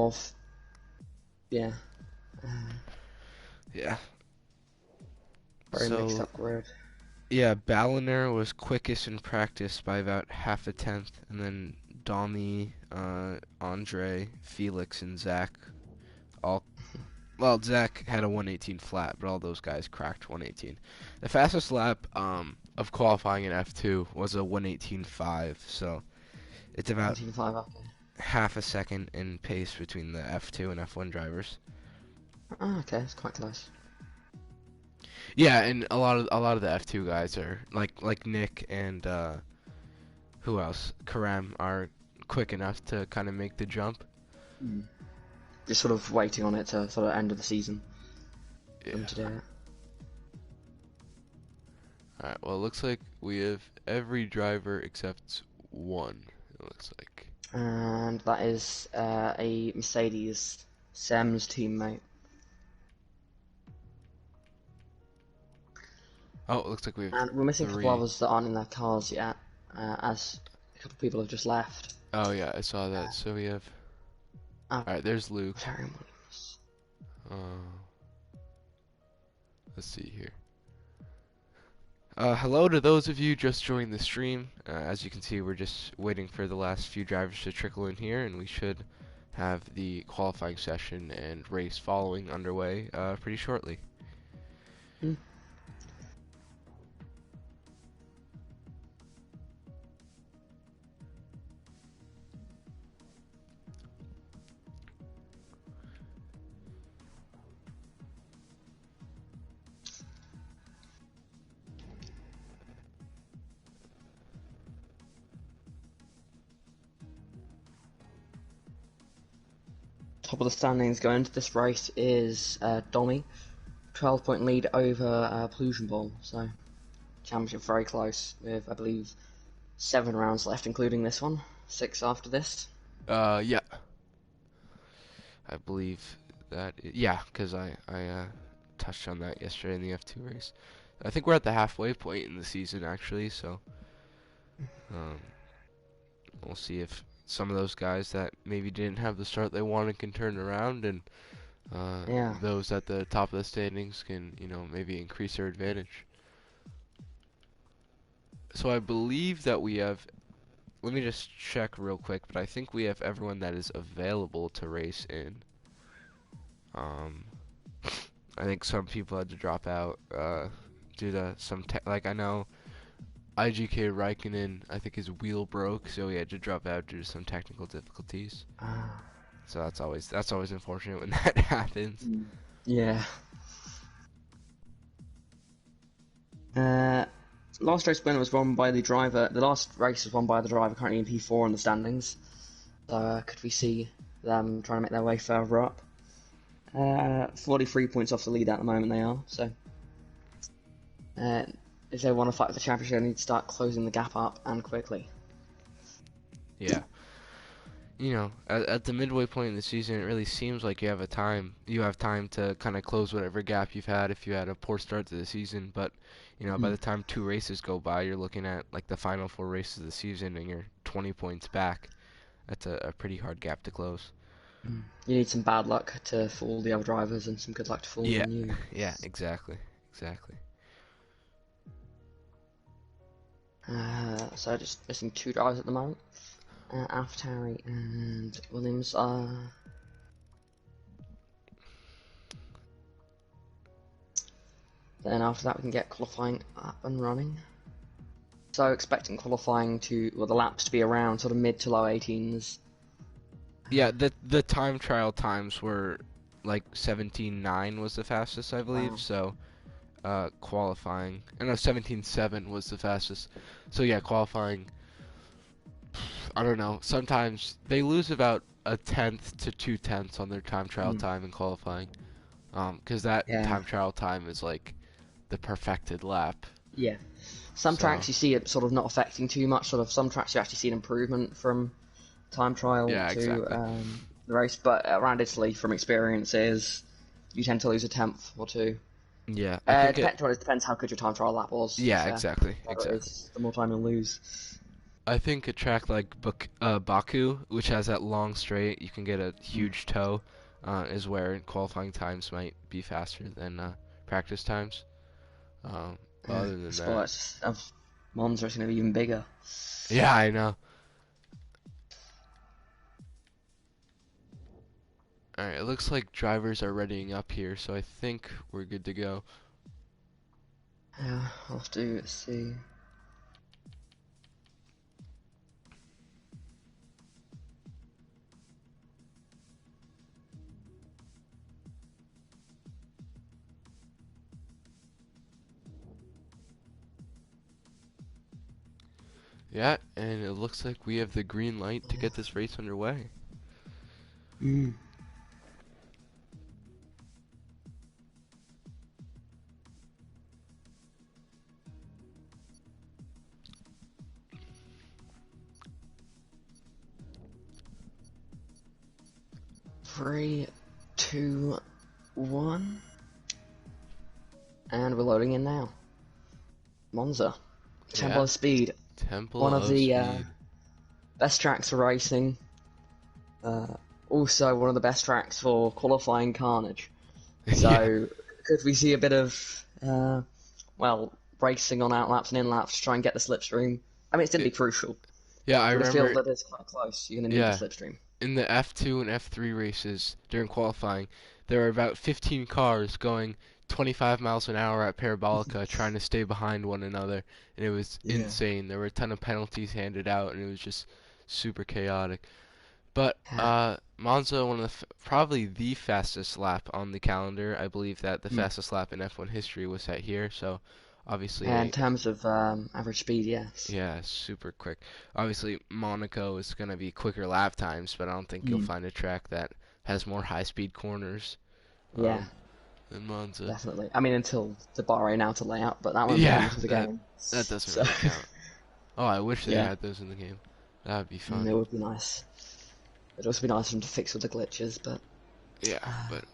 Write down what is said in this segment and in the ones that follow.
of, yeah, Yeah. very mixed So up grid. yeah, Balliner was quickest in practice by about half a tenth, and then Domi, Andre, Felix, and Zach all. Well, Zach had a 118 flat, but all those guys cracked 118. The fastest lap of qualifying in F2 was a 118.5, so it's about 19.5, okay. half a second in pace between the F2 and F1 drivers. Oh, okay, it's quite close. Yeah, and a lot of the F2 guys are like Nick and who else? Karam are quick enough to kind of make the jump. Mm. Just sort of waiting on it to sort of end of the season for Yeah. them to do it. All right. Well, it looks like we have every driver except one. It looks like. And that is a Mercedes, Sam's teammate. Oh, it looks like we have And we're missing a couple three. others that aren't in their cars yet, as a couple of people have just left. Oh yeah, I saw that. So we have. Uh, All right. There's Luke. Terry Williams. Uh, let's see here. Hello to those of you just joining the stream. As you can see, we're just waiting for the last few drivers to trickle in here, and we should have the qualifying session and race following underway pretty shortly. Hmm. Top of the standings going into this race is Domi, 12-point lead over Pollution Ball. So championship very close with I believe 7 rounds left, including this one. 6 after this. Yeah, I believe that. Yeah, because I touched on that yesterday in the F2 race. I think we're at the halfway point in the season actually, so um, we'll see if some of those guys that maybe didn't have the start they wanted can turn around, and Yeah. those at the top of the standings can, maybe increase their advantage. So I believe that we have. Let me just check real quick, but I think we have everyone that is available to race in. Um, I think some people had to drop out due to some like I know IGK Raikkonen, I think his wheel broke, so he had to drop out due to some technical difficulties. Uh, So that's always unfortunate when that happens. yeah. Last race win was won by the driver. The last race was won by the driver currently in P4 in the standings. So could we see them trying to make their way further up? 43 points off the lead at the moment they are. So if they want to fight for the championship, they need to start closing the gap up and quickly. Yeah. At the midway point in the season, it really seems like you have time to kind of close whatever gap you've had if you had a poor start to the season. But, by the time 2 races go by, you're looking at like the final 4 races of the season and you're 20 points back. That's a pretty hard gap to close. You need some bad luck to fool the other drivers and some good luck to fool Yeah, you. yeah, exactly. So just missing 2 drivers at the moment. AlphaTauri and Williams are. Then after that we can get qualifying up and running. So expecting qualifying the laps to be around sort of mid to low 18s. Yeah, the time trial times were like 17.9 was the fastest, I believe. Wow. So, qualifying, no, 17.7 was the fastest. So yeah, qualifying. I don't know. Sometimes they lose about a tenth to 2/10 on their time trial time in qualifying, because that Yeah. time trial time is like the perfected lap. Yeah. Some So tracks you see it sort of not affecting too much. Sort of some tracks you actually see an improvement from time trial yeah, to exactly. the race, but around Italy, from experience, is you tend to lose a tenth or two. Yeah, I think it. Depends how good your time trial lap was. To be Yeah, fair, exactly, the better it exactly. is, the more time you'll lose. I think a track like Baku, which has that long straight, you can get a Mm. huge toe, is where qualifying times might be faster than practice times. But Yeah, other I than that, suppose Monza is going to be even bigger. yeah, I know. All right, it looks like drivers are readying up here, so I think we're good to go. Yeah, I'll have to see. Yeah, and it looks like we have the green light to get this race underway. Mm. 3, 2, 1, and we're loading in now. Monza, Temple Yeah, of Speed, Temple one of of the Speed. best tracks for racing. Uh, Also, one of the best tracks for qualifying carnage. Yeah, So, could we see a bit of, well, racing on out laps and in laps to try and get the slipstream? I mean, it's going to it, be crucial. yeah, I With a field remember. that is quite close, you're going to need the Yeah, slipstream. in the F2 and F3 races during qualifying, there were about 15 cars going 25 miles an hour at Parabolica trying to stay behind one another, and it was Yeah. insane. There were a ton of penalties handed out, and it was just super chaotic. But Yeah. Monza, one of the probably the fastest lap on the calendar. I believe that the Mm. fastest lap in F1 history was set here, so obviously In terms of average speed, yes. yeah, super quick. Obviously, Monaco is going to be quicker lap times, but I don't think you'll Mm. find a track that has more high-speed corners Yeah, um, than Monza. definitely. I mean, until the Bahrain outer layout, but that won't be Yeah, added to the that game. that doesn't So, really count. Oh, I wish they yeah, had those in the game. That would be fun. it would be nice. It'd also be nice for them to fix all the glitches, but Yeah, but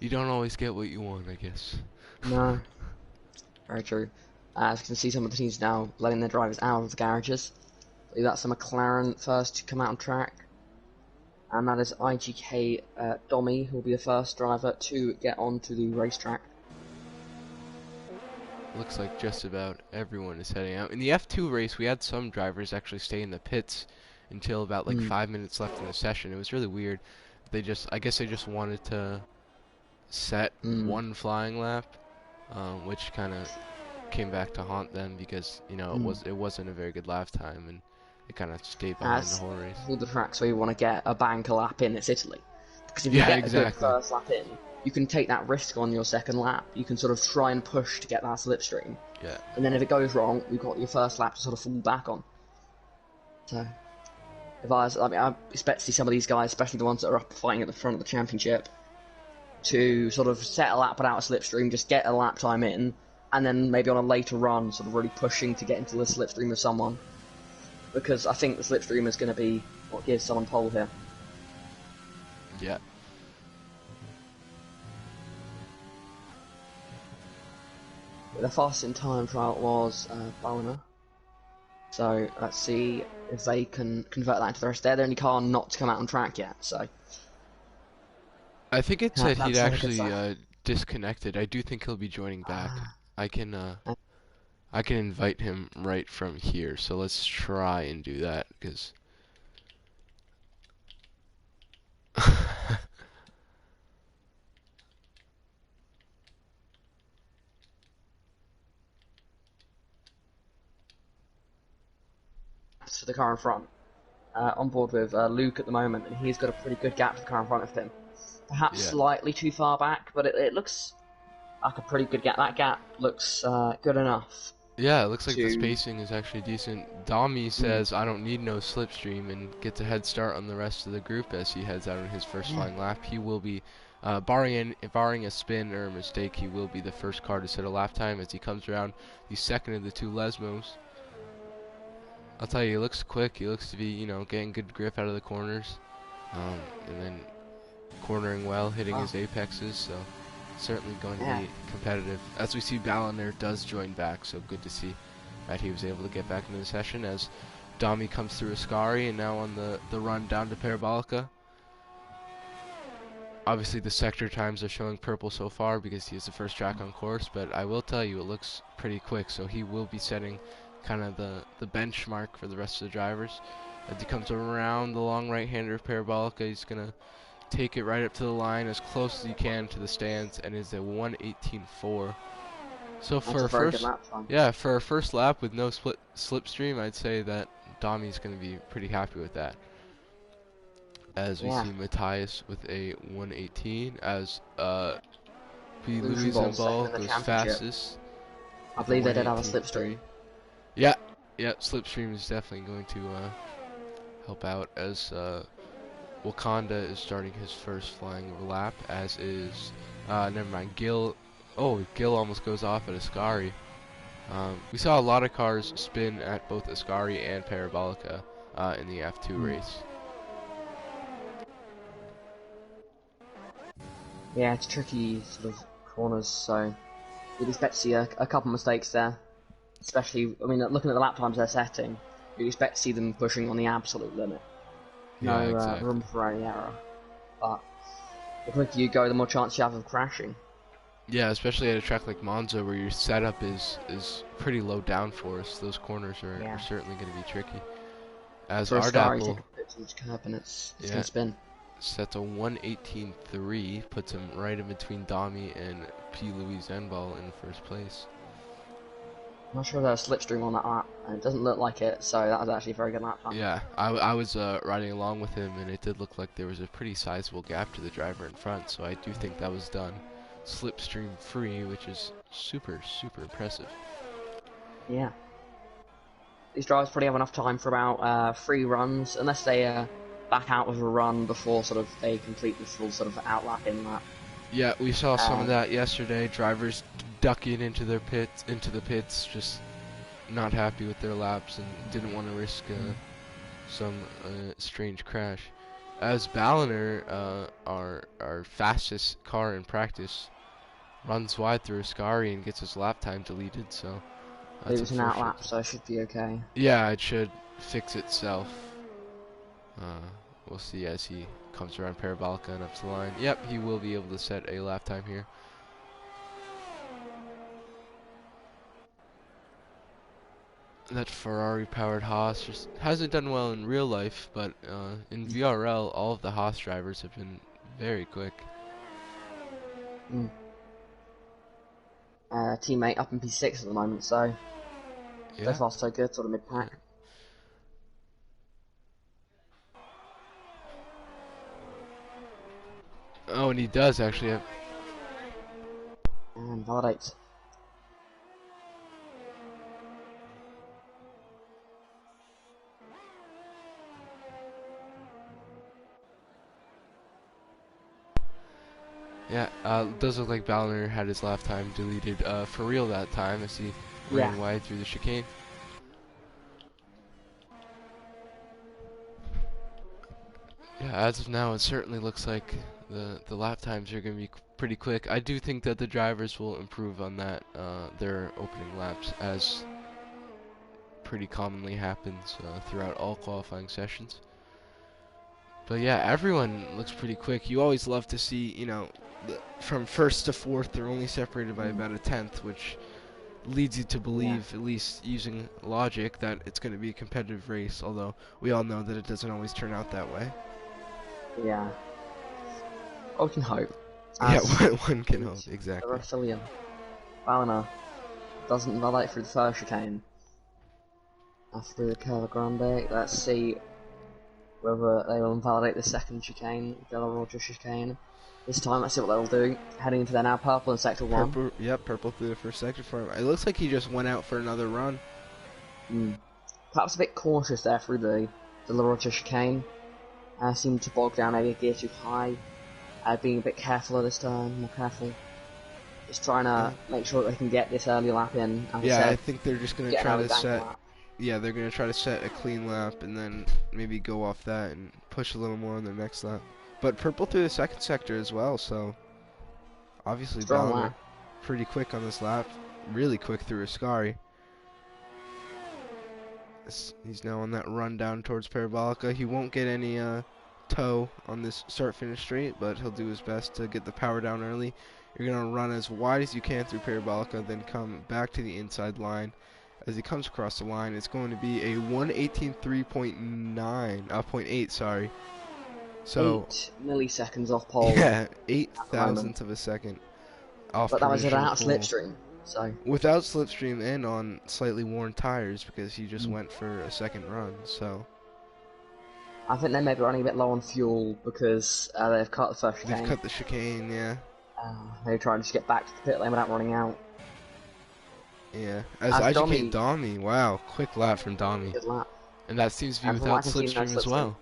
you don't always get what you want, I guess. no, very true. As you can see, some of the teams now letting their drivers out of the garages. I believe that's the McLaren first to come out on track, and that is IGK Domi, who will be the first driver to get onto the racetrack. Looks like just about everyone is heading out. In the F2 race, we had some drivers actually stay in the pits until about like Mm. 5 minutes left in the session. It was really weird. I guess they just wanted to set Mm. one flying lap, which kind of came back to haunt them because Mm. it wasn't a very good lap time and it kind of stayed behind the As whole race. all the tracks where you want to get a banker lap in, it's Italy. Because if you Yeah, get a good exactly. first lap in, you can take that risk on your second lap. You can sort of try and push to get that slipstream. Yeah, And then if it goes wrong, you've got your first lap to sort of fall back on. So, I mean, I expect to see some of these guys, especially the ones that are up fighting at the front of the championship, to sort of set a lap without a slipstream, just get a lap time in, and then maybe on a later run, sort of really pushing to get into the slipstream of someone. Because I think the slipstream is going to be what gives someone pole here. yeah. The fastest in time trial was Balliner. So let's see if they can convert that into the rest. They're the only car not to come out on track yet, so I think it said he'd that's not a good actually sign. disconnected. I do think he'll be joining back. Ah, I can uh, I can invite him right from here. So let's try and do that because to the car in front. On board with Luke at the moment, and he's got a pretty good gap to the car in front of him. Perhaps yeah. slightly too far back, but it looks like a pretty good gap. That gap looks good enough Yeah, it looks like the to. spacing is actually decent. Dami Mm, says, I don't need no slipstream, and gets a head start on the rest of the group as he heads out on his first yeah. flying lap. He will be, barring a spin or a mistake, he will be the first car to set a lap time as he comes around the second of the two Lesmos. I'll tell you, he looks quick. He looks to be, getting good grip out of the corners, and then cornering well, hitting Wow. his apexes, so certainly going to Yeah. be competitive. As we see, Balliner does join back, so good to see that he was able to get back into the session as Dami comes through Ascari, and now on the run down to Parabolica. Obviously, the sector times are showing purple so far because he is the first track on course, but I will tell you, it looks pretty quick, so he will be setting kind of the benchmark for the rest of the drivers. As he comes around the long right-hander of Parabolica, he's going to take it right up to the line as close as he can to the stands, and is a 1:18.4. So That's for a a very good first, lap time. yeah, for a first lap with no slipstream, I'd say that Dami's going to be pretty happy with that. As we Yeah. see Matthias with a 1:18, as P. Illusion Louis Ball second Ball in the goes championship. fastest I with a believe they did have a 1:18.3. slipstream. Yeah, yeah, slipstream is definitely going to help out as Wakanda is starting his first flying lap, as is, never mind, Gil. Oh, Gil almost goes off at Ascari. We saw a lot of cars spin at both Ascari and Parabolica in the F2 race. Yeah, it's tricky sort of corners, so you'd expect to see a couple mistakes there. Especially, I mean, looking at the lap times they're setting, you'd expect to see them pushing on the absolute limit. No Yeah, exactly. room for any error. But the quicker you go, the more chance you have of crashing. Yeah, especially at a track like Monza where your setup is pretty low downforce. Those corners are certainly going to be tricky. As For a star, you take Ardapple, a bit too much curb and it's going to spin. sets a 1:18.3, puts him right in between Dami and P. Louis Zenball in first place. I'm not sure there's a slipstream on that lap, and it doesn't look like it, so that was actually a very good lap time. Yeah, I was riding along with him, and it did look like there was a pretty sizable gap to the driver in front, so I do think that was done slipstream free, which is super, super impressive. Yeah. These drivers probably have enough time for about 3 runs, unless they back out with a run before sort of they complete the full sort of outlap in lap. Yeah, we saw some of that yesterday. Drivers ducking into the pits, just not happy with their laps and didn't want to risk some strange crash. As Balliner, our fastest car in practice, runs wide through Ascari and gets his lap time deleted, so that's It was an unfortunate. outlap, so it should be okay. Yeah, it should fix itself. We'll see as he comes around Parabolica and up to the line. Yep, he will be able to set a lap time here. That Ferrari-powered Haas just hasn't done well in real life, but in VRL, all of the Haas drivers have been very quick. Teammate up in P6 at the moment, so so far so good, sort of mid-pack. Oh, and he does actually have... And validates. Yeah, does look like Balliner had his lap time deleted for real that time as he ran wide through the chicane. Yeah, as of now, it certainly looks like the lap times are going to be pretty quick. I do think that the drivers will improve on that, their opening laps, as pretty commonly happens throughout all qualifying sessions. But yeah, everyone looks pretty quick. You always love to see, you know, from first to fourth, they're only separated by about a tenth, which leads you to believe, at least using logic, that it's going to be a competitive race, although we all know that it doesn't always turn out that way. Yeah. I can hope. Yeah, one can hope, exactly. The Brazilian Balliner doesn't validate through the first chicane. After the Curva Grande, let's see whether they will invalidate the second chicane, the La Roja chicane. This time, let's see what they'll do. Heading into their now purple in sector 1. Purple, yep, purple through the first sector for him. It looks like he just went out for another run. Perhaps a bit cautious there through the La Roja chicane. Seemed to bog down maybe a gear too high. Being a bit careful at this turn, more careful. Just trying to make sure that they can get this early lap in. Yeah, I think they're just going to try to set... Lap. Yeah, they're going to try to set a clean lap and then maybe go off that and push a little more on the next lap. But purple through the second sector as well, so obviously Balliner pretty quick on this lap. Really quick through Ascari. He's now on that run down towards Parabolica. He won't get any toe on this start-finish straight, but he'll do his best to get the power down early. You're going to run as wide as you can through Parabolica, then come back to the inside line. As he comes across the line, it's going to be a 1:18.3.9, point 8, sorry. So 8 milliseconds off pole. yeah, 8,000th of a second off But that was provisional without pole. slipstream, so Without slipstream and on slightly worn tires because he just went for a second run. So I think they may be running a bit low on fuel because they've cut the first chicane. they've cut the chicane, yeah. They're trying to just get back to the pit lane without running out. Yeah, as As IGK Domi, wow, quick lap from Domi. Good lap. And that seems to be And from what I without can see, no slipstream as well.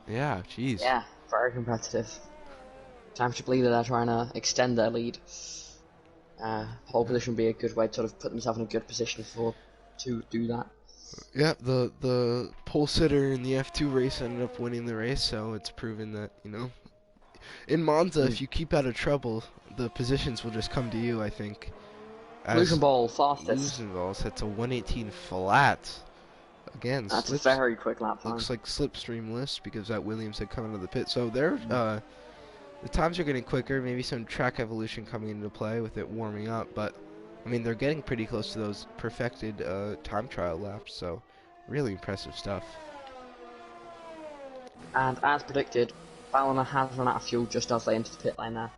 Yeah, jeez. Yeah, very competitive. Championship leader, they're trying to extend their lead. Pole position would be a good way to sort of put themselves in a good position to do that. Yeah, the pole sitter in the F2 race ended up winning the race, so it's proven that, you know, in Monza, if you keep out of trouble, the positions will just come to you, I think. Collision ball, fastest. Lusenball sets a 1:18 flat. Again, That's a very quick lap time. Looks like slipstreamless because that Williams had come out of the pit. So they're, the times are getting quicker. Maybe some track evolution coming into play with it warming up. But, I mean, they're getting pretty close to those perfected time trial laps. So, really impressive stuff. And as predicted, Ballina has run out of fuel just as they enter the pit lane now.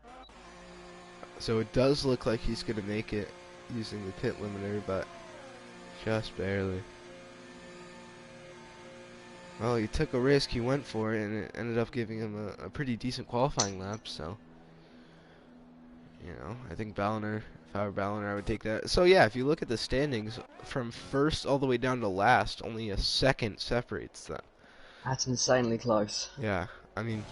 So it does look like he's going to make it using the pit limiter, but just barely. Well, he took a risk, he went for it, and it ended up giving him a pretty decent qualifying lap, so, you know, I think Balliner, if I were Balliner, I would take that. So, yeah, if you look at the standings, from first all the way down to last, only a second separates them. That's insanely close. Yeah, I mean,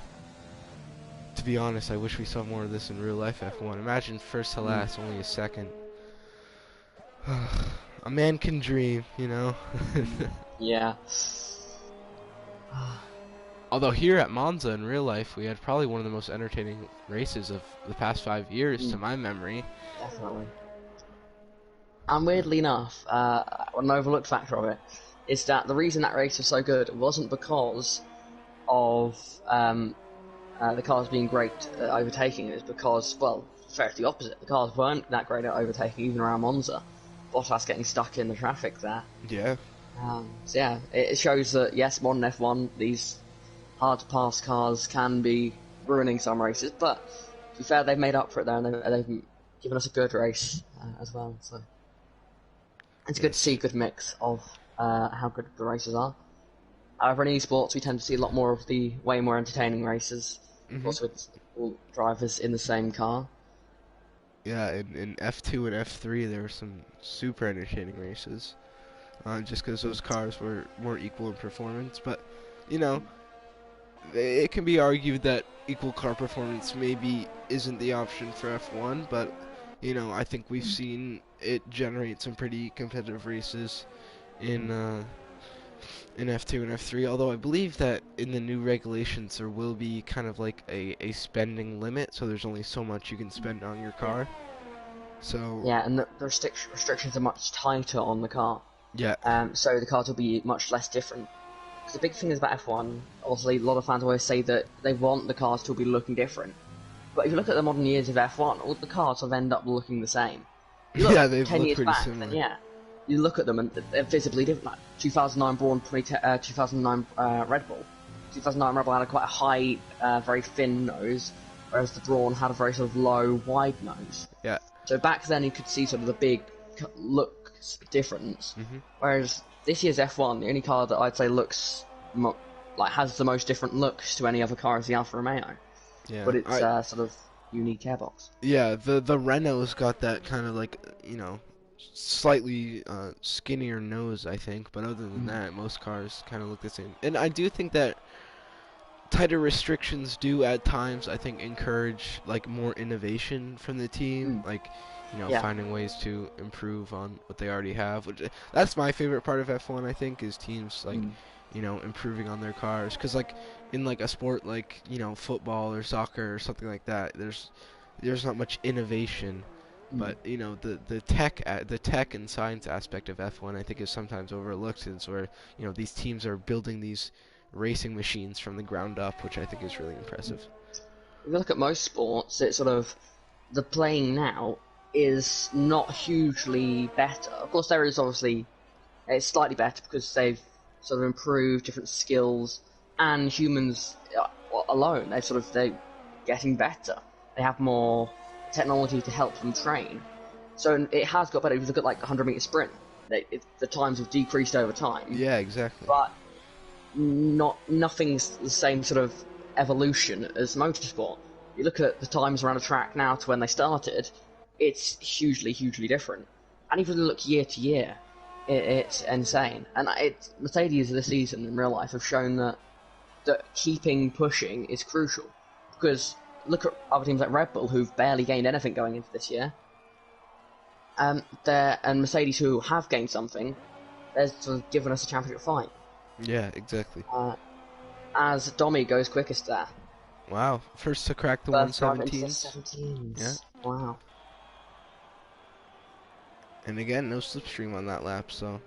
to be honest, I wish we saw more of this in real life F1. Imagine first to last, only a second. A man can dream, you know? Yeah. Although here at Monza in real life, we had probably one of the most entertaining races of the past 5 years, to my memory. Definitely. And weirdly enough, an overlooked factor of it is that the reason that race was so good wasn't because of the cars being great at overtaking. It was because, well, fair the opposite. The cars weren't that great at overtaking even around Monza. Bottas getting stuck in the traffic there. Yeah. So yeah, it shows that yes, modern F1, these hard to pass cars can be ruining some races, but to be fair, they've made up for it there, and they've given us a good race as well. So it's good to see a good mix of how good the races are. However, in esports, we tend to see a lot more of the way more entertaining races, also with all drivers in the same car. Yeah, in F2 and F3, there were some super entertaining races. Just because those cars were more equal in performance. But, you know, it can be argued that equal car performance maybe isn't the option for F1. But, you know, I think we've seen it generate some pretty competitive races in F2 and F3. Although I believe that in the new regulations there will be kind of like a spending limit. So there's only so much you can spend on your car. So yeah, and the restrictions are much tighter on the car. Yeah. So the cars will be much less different. The big thing is about F1, obviously a lot of fans always say that they want the cars to be looking different. But if you look at the modern years of F1, all the cars have ended up looking the same. Yeah, they've 10 looked years pretty back, similar. then yeah, you look at them and they're visibly different. Like 2009 Braun, 2009 Red Bull. 2009 Red Bull had a quite a high, very thin nose, whereas the Braun had a very sort of low, wide nose. Yeah. So back then you could see sort of the big look difference, whereas this year's F1, the only car that I'd say looks has the most different looks to any other car is the Alfa Romeo. Yeah, but it's sort of unique airbox. Yeah, the Renault's got that kind of like, you know, slightly skinnier nose, I think, but other than that, most cars kind of look the same. And I do think that tighter restrictions do at times, I think, encourage like more innovation from the team, like, you know, finding ways to improve on what they already have. Which, that's my favorite part of F1, I think, is teams like, you know, improving on their cars. Because like in like a sport like, you know, football or soccer or something like that, there's not much innovation. Mm. But the tech and science aspect of F1, I think, is sometimes overlooked. Is where these teams are building these racing machines from the ground up, which I think is really impressive. If you look at most sports, it's sort of the playing now is not hugely better. Of course, there is obviously it's slightly better because they've sort of improved different skills, and humans alone they're getting better. They have more technology to help them train, so it has got better. If you look at like 100-meter sprint, the times have decreased over time, Yeah, exactly. but nothing's the same sort of evolution as motorsport. You look at the times around a track now to when they started, it's hugely different. And even look year to year, it's insane. And Mercedes this season in real life have shown that keeping pushing is crucial. Because look at other teams like Red Bull who've barely gained anything going into this year. And Mercedes who have gained something, they're sort of given us a championship fight. Yeah, exactly. As Domi goes quickest there. Wow, first to crack the First driver into the 117s. 17s. Yeah. Wow. And again, no slipstream on that lap, so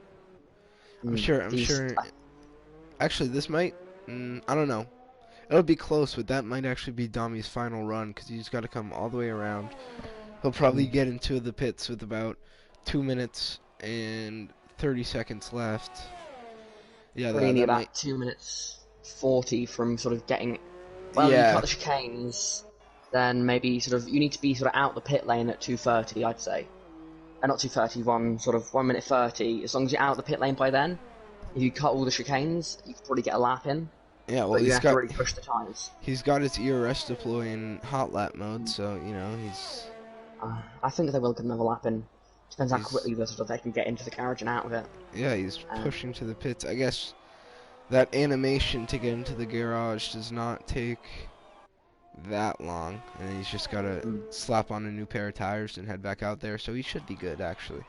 I'm Mm, sure. Actually, this might. I don't know. It'll be close, but that might actually be Domi's final run because he's got to come all the way around. He'll probably get into the pits with about 2 minutes and 30 seconds left. Yeah, Probably need that about might. 2 minutes 40 from sort of getting. Well, you Yeah, cut the chicanes, then maybe you need to be sort of out the pit lane at 2:30, I'd say. Not 2:30, 1 minute 30. As long as you're out the pit lane by then, if you cut all the chicanes, you could probably get a lap in. yeah. Well, But you have to really push the tires. he's got his ERS deploy in hot lap mode, so he's. I think they will get another lap in. Depends how quickly they can get into the garage and out of it. Yeah, he's pushing to the pits. I guess that animation to get into the garage does not take that long, and he's just got to slap on a new pair of tires and head back out there, so he should be good, actually.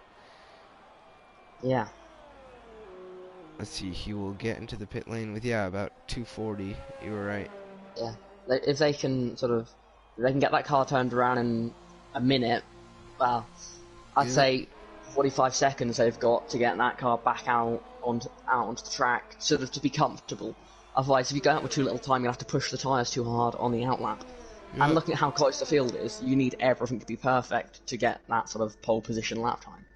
Yeah. Let's see, he will get into the pit lane with, about 240. You were right. Yeah. If they can get that car turned around in a minute, well, I'd say 45 seconds they've got to get that car back out onto the track, sort of to be comfortable. Otherwise, if you go out with too little time, you'll have to push the tyres too hard on the outlap. Yeah. And looking at how close the field is, you need everything to be perfect to get that sort of pole position lap time.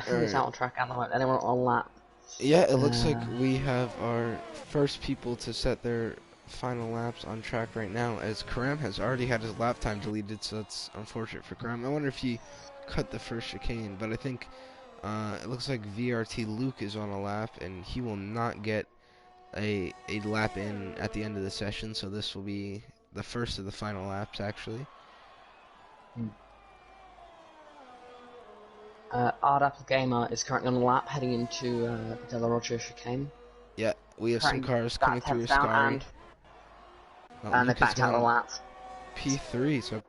Who's out on track at the moment? Anyone on lap? Yeah, it looks like we have our first people to set their final laps on track right now, as Karam has already had his lap time deleted, so it's unfortunate for Karam. I wonder if he cut the first chicane, but I think it looks like VRT Luke is on a lap, and he will not get a lap in at the end of the session, so this will be the first of the final laps, actually. Ard Apple Gamer is currently on a lap heading into the De La Rocha chicane. Yeah, we have some cars coming through Ascari. And they backed out the lap. P3, so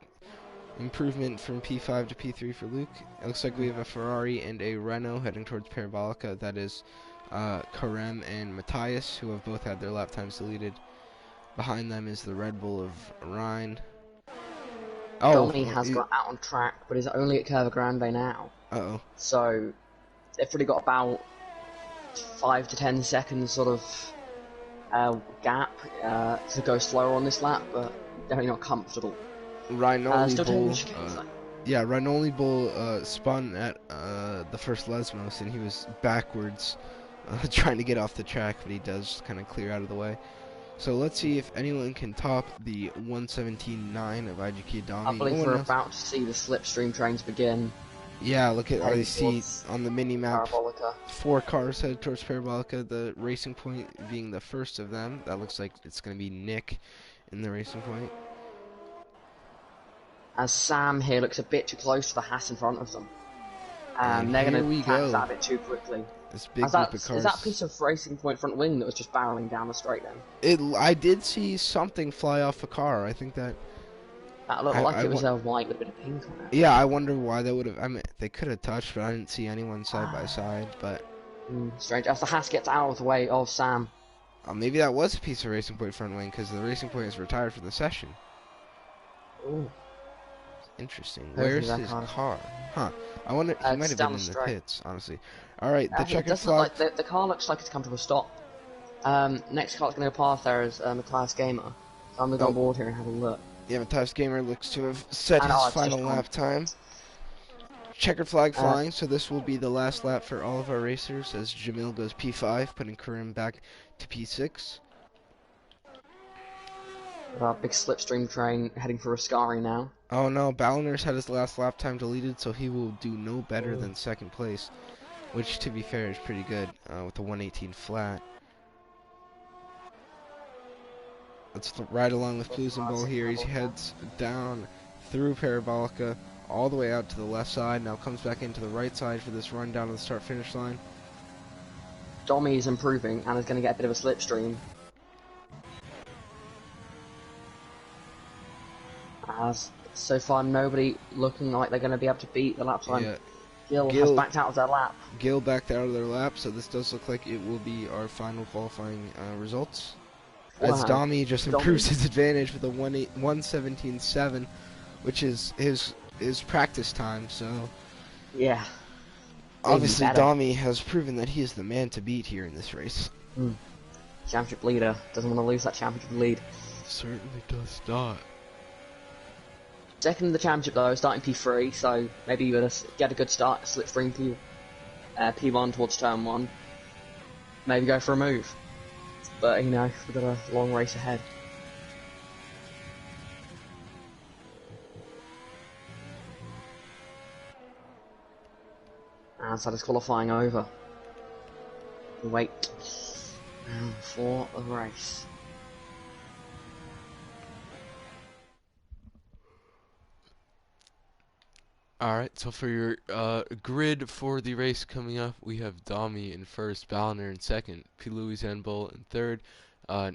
improvement from P5 to P3 for Luke. It looks like we have a Ferrari and a Renault heading towards Parabolica. That is Karem and Matthias, who have both had their lap times deleted. Behind them is the Red Bull of Rhine. Domi has got out on track, but is only at Curva Grande now. Uh-oh. So they've probably got about 5 to 10 seconds sort of gap to go slower on this lap, but definitely not comfortable. Rhinoli Bull spun at the first Lesmos, and he was backwards trying to get off the track, but he does kind of clear out of the way. So let's see if anyone can top the 117.9 of IGK Domi. I believe we're about to see the slipstream trains begin. Yeah, look at I see on the mini-map, Parabolica. 4 cars headed towards Parabolica, the Racing Point being the first of them. That looks like it's going to be Nick in the Racing Point. As Sam here looks a bit too close to the Haas in front of them. They're going to catch that a bit too quickly. This big group of cars. Is that piece of Racing Point front wing that was just barreling down the straight then? I did see something fly off a car. I think that... That looked like it was a white with a bit of pink on it. Yeah, I wonder why they would have... I mean, they could have touched, but I didn't see anyone side by side, but... Strange. As the Haas gets out of the way of Sam, Maybe that was a piece of Racing Point front wing because the Racing Point is retired from the session. Ooh, Interesting. hopefully Where's that his car. car? Huh. I wonder. He might It's have down been the in the straight. pits, honestly. All right. The It checkered does look flag. like the car looks like it's come to a stop. Next car that's going to go past there is Matthias Gamer. So I'm going to go on Oh, board here and have a look. yeah. Matthias Gamer looks to have set And his it's just final gone. lap time. Checkered flag Uh, flying, so this will be the last lap for all of our racers as Jamil goes P5, putting Karim back to P6. Big slipstream train heading for Ascari now. Oh no, Balliner's had his last lap time deleted, so he will do no better Ooh. than second place, which to be fair is pretty good with the 118 flat. Let's ride along with Blues here. He heads down through Parabolica all the way out to the left side. Now comes back into the right side for this run down to the start-finish line. Domi is improving and is going to get a bit of a slipstream. As so far nobody looking like they're going to be able to beat the lap time. Yeah, Gil has backed out of their lap. Gil backed out of their lap, so this does look like it will be our final qualifying results. As Wow. Domi just improves his advantage with a 1:17.7, which is his practice time. So yeah, obviously Domi has proven that he is the man to beat here in this race. Championship leader doesn't want to lose that championship lead. Certainly does not. Second in the championship though, starting P3, so maybe you're gonna get a good start, slipstream P1 towards turn 1. Maybe go for a move. But, you know, we've got a long race ahead. And so that's qualifying over. Wait for the race. Alright, so for your grid for the race coming up, we have Domi in first, Balliner in second, P. Louis Enbol in third,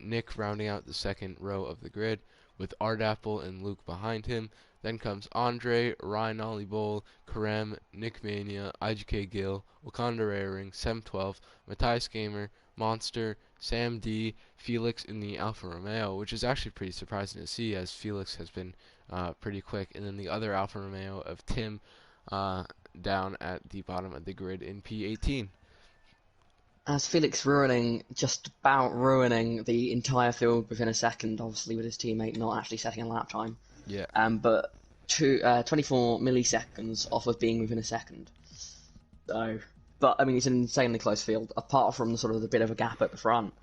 Nick rounding out the second row of the grid, with Ardapple and Luke behind him. Then comes Andre, Ryan Olibol, Karem, Nick Mania, IGK Gill, Wakanda Raring, Sem12, Matthias Gamer, Monster, Sam D, Felix in the Alfa Romeo, which is actually pretty surprising to see as Felix has been pretty quick. And then the other Alfa Romeo of Tim down at the bottom of the grid in P18. As Felix just about ruining the entire field within a second, obviously with his teammate not actually setting a lap time. Yeah. But 24 milliseconds off of being within a second. So, but I mean, it's an insanely close field, apart from the bit of a gap at the front.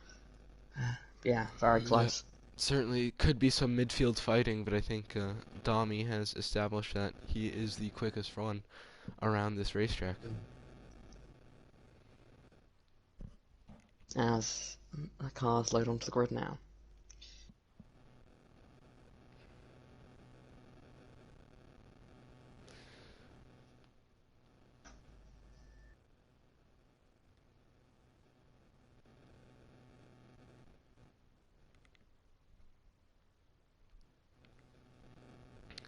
Yeah, very close. Yeah. Certainly could be some midfield fighting, but I think Domi has established that he is the quickest one around this racetrack. As the cars load onto the grid now.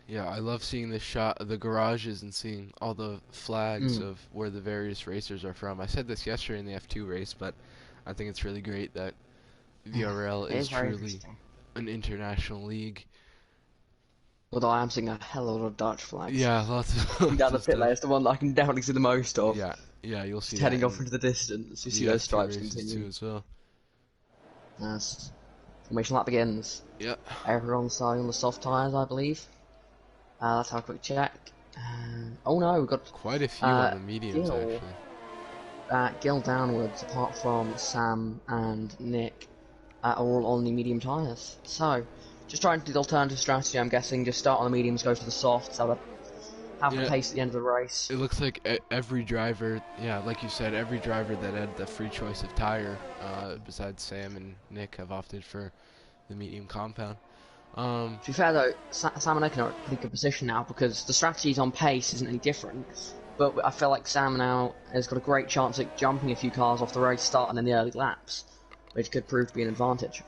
Yeah, I love seeing the shot of the garages and seeing all the flags of where the various racers are from. I said this yesterday in the F2 race, but I think it's really great that VRL is truly an international league. Although I am seeing a hell of a lot of Dutch flags. Yeah, lots of down the pit lane is the one that I can definitely see the most of. Yeah, you'll see just heading off into the distance. You see those stripes continue too as well. As formation lap begins. Yep. Everyone's starting on the soft tyres, I believe. Let's have a quick check. Oh no, we've got quite a few on the mediums actually. Gil downwards, apart from Sam and Nick, are all on the medium tyres. So, just trying to do the alternative strategy, I'm guessing. Just start on the mediums, go for the softs, have the pace at the end of the race. It looks like every driver, like you said, every driver that had the free choice of tire, besides Sam and Nick, have opted for the medium compound. To be fair though, Sam and Nick are in a pretty good position now because the strategies on pace isn't any different. But I feel like Sam now has got a great chance at jumping a few cars off the race starting in the early laps, which could prove to be an advantage.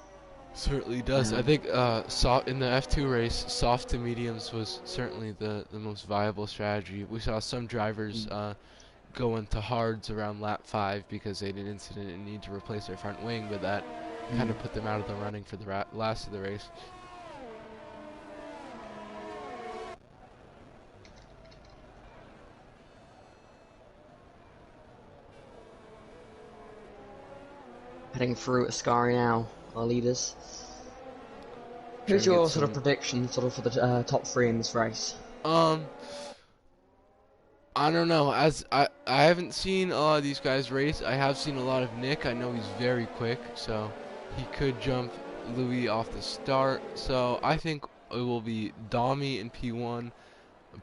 Certainly does. I think in the F2 race, soft to mediums was certainly the most viable strategy. We saw some drivers go into hards around lap 5 because they had an incident and need to replace their front wing, but that kind of put them out of the running for the last of the race. Heading through Ascari now, our leaders. Trying Who's to your get sort of some- prediction sort of for the top 3 in this race? I don't know. As I haven't seen a lot of these guys race. I have seen a lot of Nick. I know he's very quick, so he could jump Louis off the start. So I think it will be Domi in P1,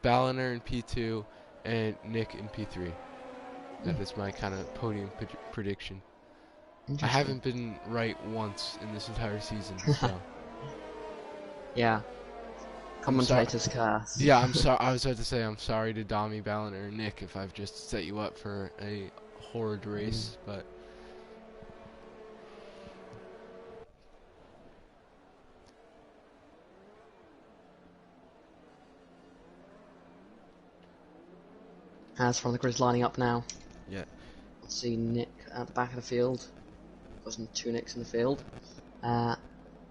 Balliner in P2, and Nick in P3. That is my kind of podium prediction. I haven't been right once in this entire season, so. Yeah. Commentator's curse. Yeah, I'm sorry. I was about to say I'm sorry to Domi, Balliner, and Nick if I've just set you up for a horrid race, but As from the grid's lining up now. yeah. Let's see Nick at the back of the field. Wasn't 2 Nicks in the field.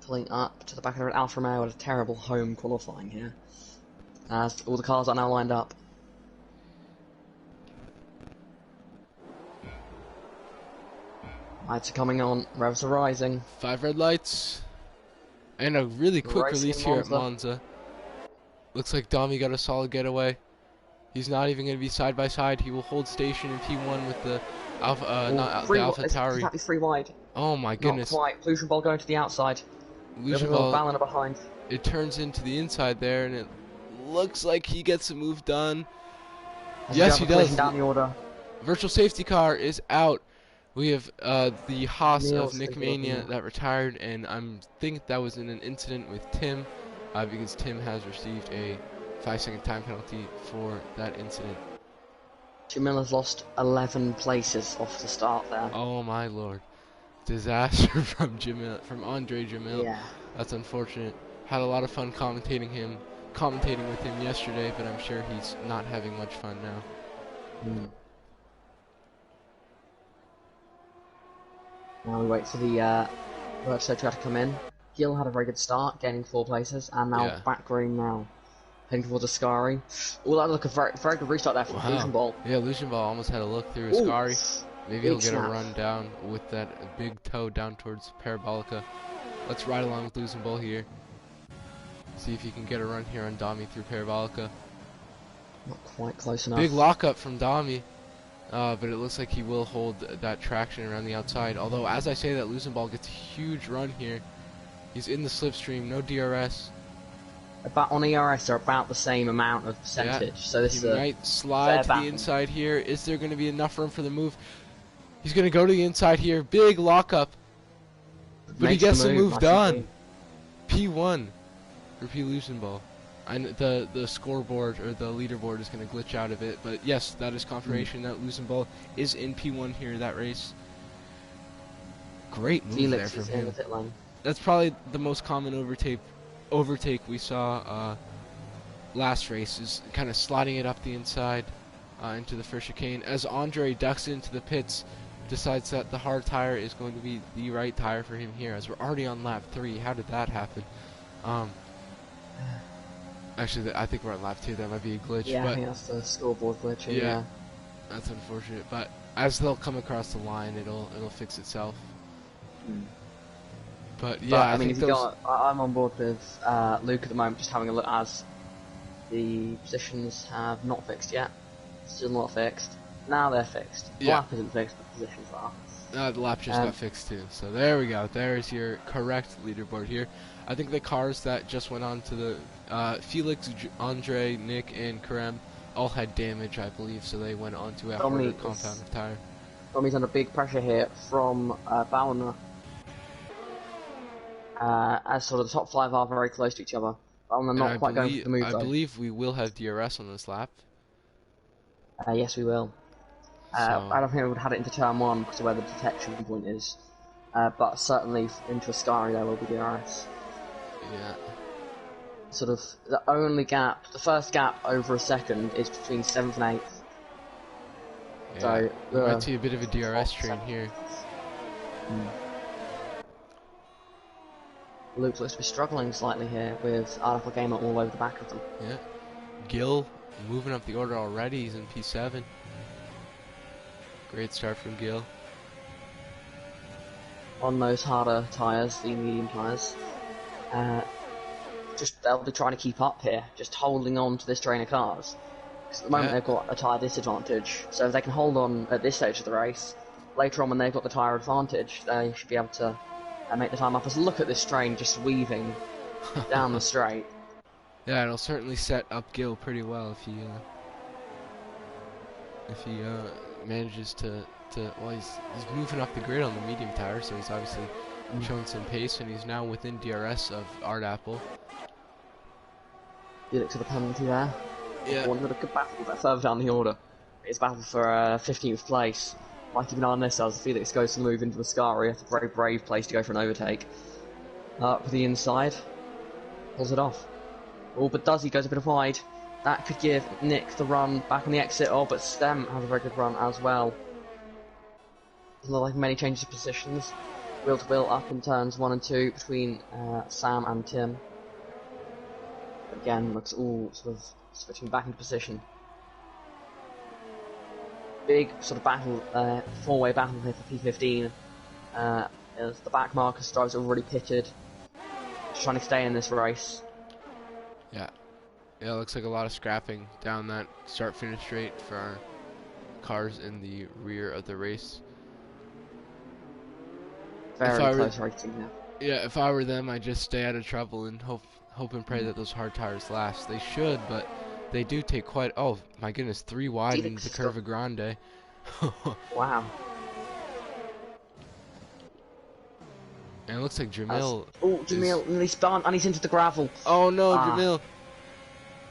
Pulling up to the back of the Alfa Romeo with a terrible home qualifying here. As all the cars are now lined up. Lights are coming on, revs are rising. 5 red lights, and a really quick Racing release in here at Monza. Monza. Looks like Domi got a solid getaway. He's not even going to be side by side. He will hold station in P1 with the Alpha, the Alpha It's Tauri. exactly 3 wide. Oh my Not goodness! quite. Pollution ball going to the outside. Illusion Ball ball. Balliner behind. It turns into the inside there, and it looks like he gets the move done. As Yes, we he have a does. collision down the order. Virtual safety car is out. We have the Haas of Niels Nick is Mania looking. that retired, and I think that was in an incident with Tim, because Tim has received a 5-second time penalty for that incident. Jamil has lost 11 places off the start there. Oh my lord. Disaster from Andre Jamil. Yeah. That's unfortunate. Had a lot of fun commentating with him yesterday, but I'm sure he's not having much fun now. Now we wait for the Virtual to come in. Gil had a very good start, gaining 4 places, and now Yeah. back green now. Heading towards Ascari. Oh, that looked a very, very good restart there from Illusion Ball. Yeah, Illusion Ball almost had a look through Ooh, Ascari. Maybe he'll big get snap. a run down with that big toe down towards Parabolica. Let's ride along with Illusion Ball here. See if he can get a run here on Domi through Parabolica. Not quite close enough. Big lockup from Domi. But it looks like he will hold that traction around the outside. Although, as I say that, Illusion Ball gets a huge run here. He's in the slipstream, no DRS. About on ERS are about the same amount of percentage. So this He is might slide to the battle. inside here. Is there going to be enough room for the move? He's going to go to the inside here. Big lockup. But he gets the move nice done. and P1 for P Illusion Ball. And the scoreboard or the leaderboard is going to glitch out of it. But yes, that is confirmation that Illusion Ball is in P1 here that race. Great move there Felix from is in the him. pit lane. That's probably the most common overtake we saw last race, is kind of sliding it up the inside into the first chicane. As Andre ducks into the pits, decides that the hard tire is going to be the right tire for him here, as we're already on lap 3. How did that happen? Actually, I think we're on lap 2. That might be a glitch. Yeah, but I think that's the scoreboard glitching. Yeah. Yeah. that's unfortunate. But as they'll come across the line, it'll fix itself. But yeah, But, I I mean, think if you those. got, I'm on board with Luke at the moment, just having a look as the positions have not fixed yet. Still not fixed. Now they're fixed. The Yeah. lap isn't fixed, but the positions are. The lap just got fixed too. So there we go. There's your correct leaderboard here. I think the cars that just went on to the Felix, Andre, Nick, and Karem all had damage, I believe. So they went on to a harder Dominic is- compound tire. Tommy's under big pressure here from Balliner. As sort of the top 5 are very close to each other. Balliner And not quite going for the move I though. believe we will have DRS on this lap. Yes, we will. So I don't think we would have it into turn 1 because of where the detection point is. But certainly into Ascari there will be DRS. yeah, Sort of the only gap, the first gap over a second is between 7th and 8th. yeah. So, we the might see a bit of a DRS top train second. here. Luke looks to be struggling slightly here with Article Gamer all over the back of them. Yeah. Gil moving up the order already. He's in P7. Great start from Gil. On those harder tyres, the medium tyres, they'll be trying to keep up here, just holding on to this train of cars. Because at the moment they've got a tyre disadvantage, so if they can hold on at this stage of the race, later on when they've got the tyre advantage, they should be able to make the time up. As look at this train just weaving down the straight. Yeah, it'll certainly set up Gil pretty well if he manages to well, he's moving up the grid on the medium tire, so he's obviously showing some pace, and he's now within DRS of Art Apple. Felix with a penalty there. Yeah. One with a good battle a bit further down the order. It's a battle for 15th place. Might keep an eye on this as Felix goes to move into Mascari. It's a very brave place to go for an overtake. Up the inside. Pulls it off. Oh, but does he goes a bit wide. That could give Nick the run back on the exit. Oh, but Stem has a very good run as well. Doesn't look like many changes of positions. Wheel to wheel up in turns 1 and 2 between Sam and Tim. Again, looks all sort of switching back into position. Big sort of battle, four-way battle here for P15. As the back Marcus drives already pitted, just trying to stay in this race. Yeah, it looks like a lot of scrapping down that start-finish straight for our cars in the rear of the race. Very close racing here. Yeah, if I were them, I'd just stay out of trouble and hope and pray that those hard tires last. They should, but they do take quite... Oh, my goodness, 3 wide into the Curva Grande. Wow. And it looks like Jamil... Oh, Jamil, and he's spun, and he's into the gravel. Oh no, Jamil!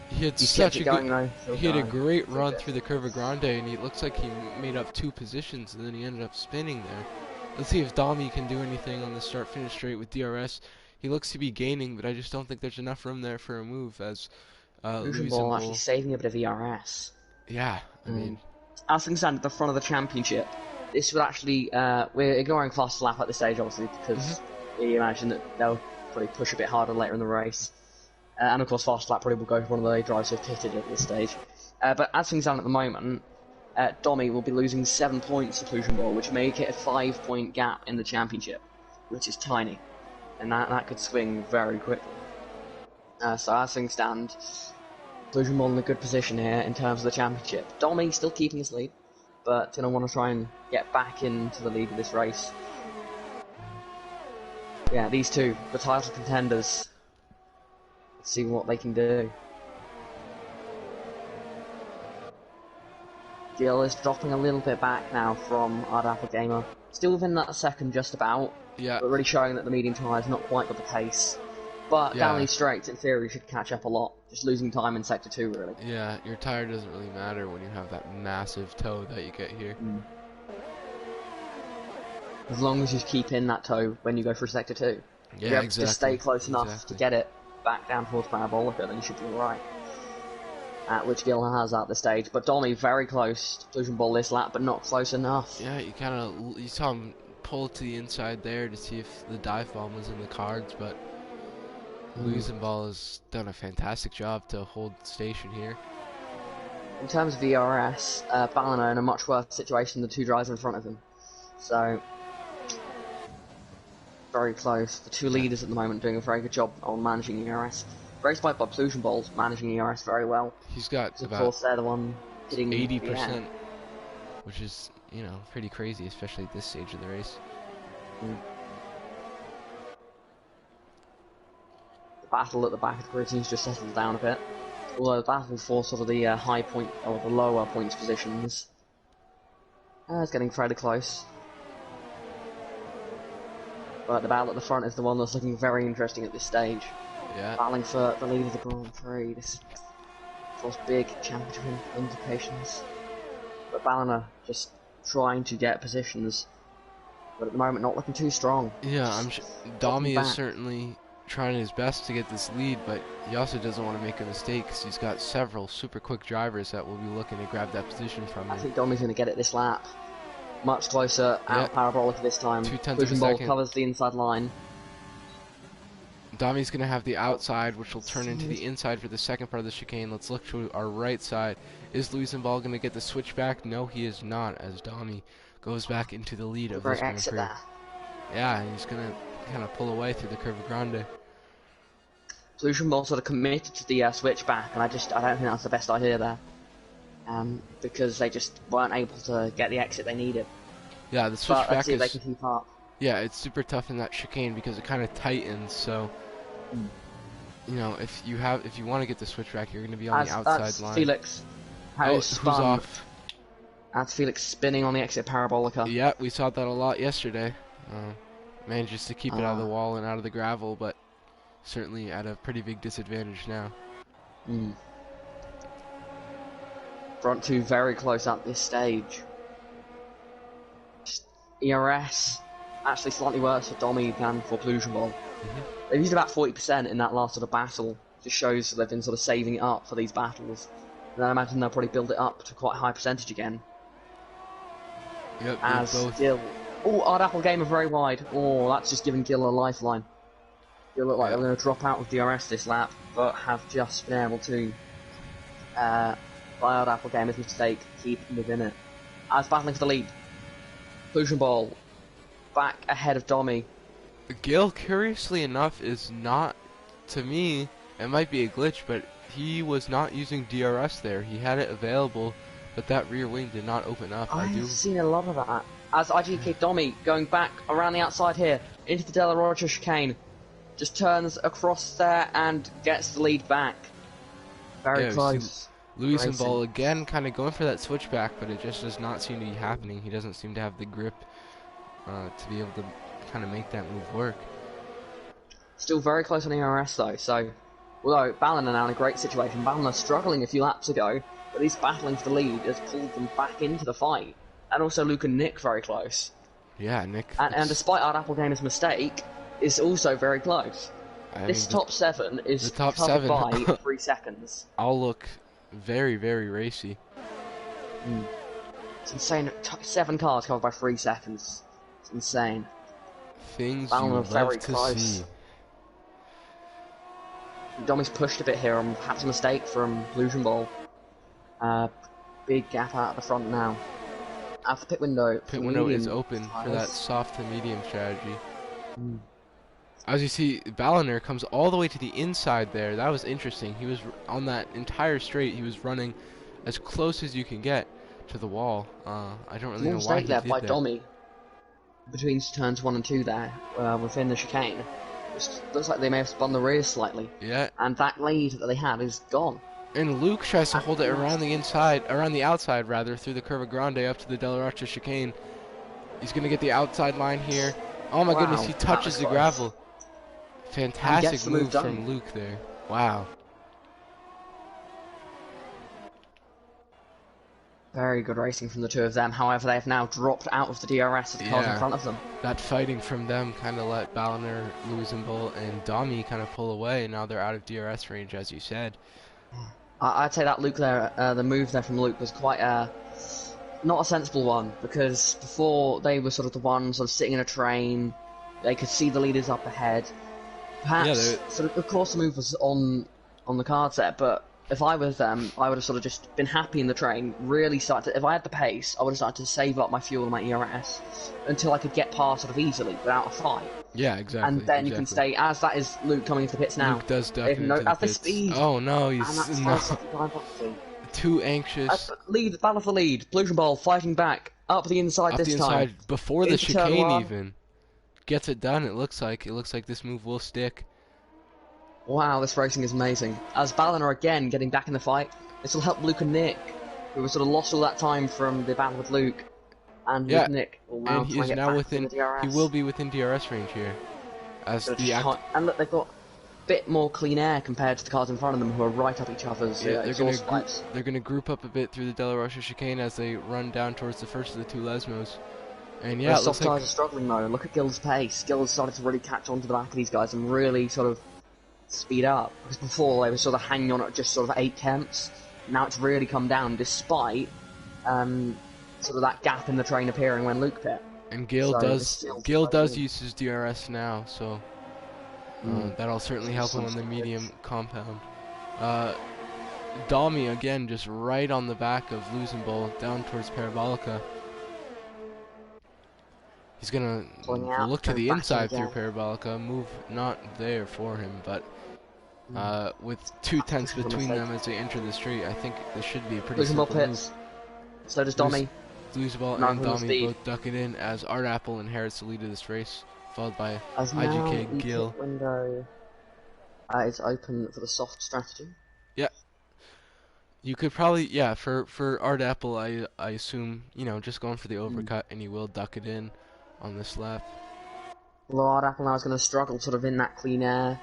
He had such a good... He had a great run through the Curva Grande, and it looks like he made up 2 positions, and then he ended up spinning there. Let's see if Dami can do anything on the start-finish straight with DRS. He looks to be gaining, but I just don't think there's enough room there for a move as Lucian Ball actually saving a bit of ERS. Yeah, I mean... As things stand at the front of the championship, this would actually... we're ignoring fast lap at this stage, obviously, because we imagine that they'll probably push a bit harder later in the race. And of course, fast lap probably will go for one of the drivers who've pitted at this stage. But as things stand at the moment, Domi will be losing 7 points to Lucian Ball, which make it a 5-point gap in the championship, which is tiny. And that could swing very quickly. So as things stand, Lucian Ball in a good position here in terms of the championship. Domi still keeping his lead, but gonna want to try and get back into the lead of this race. Yeah, these two, the title contenders. Let's see what they can do. Gil is dropping a little bit back now from Ardapple Gamer. Still within that second just about. Yeah. But really showing that the medium tyre's not quite got the pace. But down these straights, in theory, should catch up a lot. Just losing time in Sector 2, really. Yeah, your tire doesn't really matter when you have that massive toe that you get here. As long as you keep in that toe when you go for Sector 2. Yeah, you have exactly. to stay close enough to get it back down towards Parabolica, then you should be alright. Which Gil has at this stage. But Domi very close to Lucian Ball this lap, but not close enough. Yeah, you saw him pull to the inside there to see if the dive bomb was in the cards, but Lucian Ball has done a fantastic job to hold station here. In terms of the ERS, Ballina in a much worse situation than the 2 drivers in front of him. So, very close. The 2 leaders at the moment doing a very good job on managing ERS. Very spiked by Lucian Ball, managing ERS very well. He's got of about course they're the one hitting 80%, which is, pretty crazy, especially at this stage of the race. The battle at the back of the grid seems to settle down a bit. Although the battle for sort of the high point, or the lower points positions, it's getting fairly close. But the battle at the front is the one that's looking very interesting at this stage. Yeah. Battling for the lead of the Grand Prix. This was big championship implications. But Ballina just trying to get positions, but at the moment not looking too strong. Yeah, Dami is certainly trying his best to get this lead, but he also doesn't want to make a mistake because he's got several super quick drivers that will be looking to grab that position from him. I think Domi's going to get it this lap. Much closer, out Parabolica this time. 0.2 Lucian Ball seconds. covers the inside line. Dami's going to have the outside, which will turn into the inside for the second part of the chicane. Let's look to our right side. Is Luisenball going to get the switch back? No, he is not, as Dami goes back into the lead of Great this Grand exit Prix. there. Yeah, and he's going to kind of pull away through the Curva Grande. Pollution Ball sort of committed to the switchback, and I don't think that's the best idea there. Because they just weren't able to get the exit they needed. Yeah, the But switchback let's see if they is... can keep up. Yeah, it's super tough in that chicane because it kind of tightens, so... You know, if you want to get the switchback, you're going to be on the outside that's line. Felix. Who's Spun. off? That's Felix spinning on the exit parabolica. Yeah, we saw that a lot yesterday. Manages to keep it out of the wall and out of the gravel, but certainly at a pretty big disadvantage now. Front two very close at this stage. ERS actually slightly worse for Domi than for Pollution Ball. They've used about 40% in that last sort of battle. Just shows that they've been sort of saving it up for these battles. And I imagine they'll probably build it up to quite a high percentage again. Yep, As both. Gil... Oh, Ard Apple Gamer very wide. Oh, that's just giving Gil a lifeline. Gil look like they're going to drop out of DRS this lap, but have just been able to, by Ard Apple Gamer's mistake, keep within it. As battling for the lead. Pollution Ball back ahead of Domi. Gil, curiously enough, is not, to me, it might be a glitch, but he was not using DRS there. He had it available, but that rear wing did not open up. I've seen a lot of that. As IGK Domi going back around the outside here, into the De La Rocha chicane, just turns across there and gets the lead back. Very close. Luisenball again kind of going for that switchback, but it just does not seem to be happening. He doesn't seem to have the grip to be able to kind of make that move work. Still very close on ERS though, so although Ballon are now in a great situation, Ballon are struggling a few laps ago, but he's battling for the lead, has pulled them back into the fight. And also Luke and Nick very close. Yeah, Nick. And despite Ard Apple Gamer's mistake, is also very close. This top 7 is covered by 3 seconds. All look very, very racy. It's insane. 7 cars covered by 3 seconds. It's insane. Things Ballon you are love very to close. see. Domi's pushed a bit here on perhaps a mistake from Pollution Ball. Big gap out at the front now. Out the pit window. Pit window is open for that soft to medium strategy. As you see, Balloner comes all the way to the inside there. That was interesting. He was on that entire straight. He was running as close as you can get to the wall. I don't really know why he did by that. Domi between turns 1 and 2 there, within the chicane. It looks like they may have spun the rear slightly. Yeah. And that lead that they had is gone. And Luke tries to hold it around the outside rather, through the Curva Grande up to the De La Rocha chicane. He's going to get the outside line here. Oh my goodness, he touches the gravel. Fantastic move from Luke there. Wow. Very good racing from the two of them. However, they have now dropped out of the DRS of the cars in front of them. That fighting from them kind of let Balloner, Luisenball, and Domi kind of pull away, and now they're out of DRS range, as you said. I'd say that Luke there, the move there from Luke was quite not a sensible one, because before they were sort of the ones sort of sitting in a train, they could see the leaders up ahead. Perhaps, of course the move was on the cards there, but if I was them, I would have sort of just been happy in the train, really started if I had the pace, I would have started to save up my fuel and my ERS until I could get past sort of easily without a fight. Yeah, exactly. And then you can stay, as that is Luke coming into the pits now. Luke does duck into the at the pits. speed. Oh no, he's too anxious. Battle for the lead. Pollution Ball fighting back up the inside this time. Before the chicane even gets it done. It looks like this move will stick. Wow, this racing is amazing. As Balloner again getting back in the fight. This will help Luke and Nick, who were sort of lost all that time from the battle with Luke. And with Nick will now and he is now within. He will be within DRS range here. As and look, they've got a bit more clean air compared to the cars in front of them, who are right up each other's exhaust pipes. They're going to group up a bit through the De La Rocha chicane as they run down towards the first of the two Lesmos. And yeah, the soft tires are struggling though. Look at Gil's pace. Gil started to really catch on to the back of these guys and really sort of speed up. Because before they were sort of hanging on at just sort of 8 tenths. Now it's really come down despite sort of that gap in the train appearing when Luke pit. And Gil does use his DRS now, so That'll certainly help him on the medium compound. Domi again just right on the back of Lusenbull down towards Parabolica. He's gonna look to the inside through Parabolica. Move not there for him, but with 2/10 between them as they enter the straight, I think this should be a pretty simple move. So does Domi. Lusenbull and Domi both duck it in as Art Apple inherits the lead of this race, followed by IGK Gill. The window is open for the soft strategy. Yeah. You could probably, for Art Apple, I assume, just going for the overcut, and he will duck it in on this lap. Although Art Apple now is going to struggle sort of in that clean air.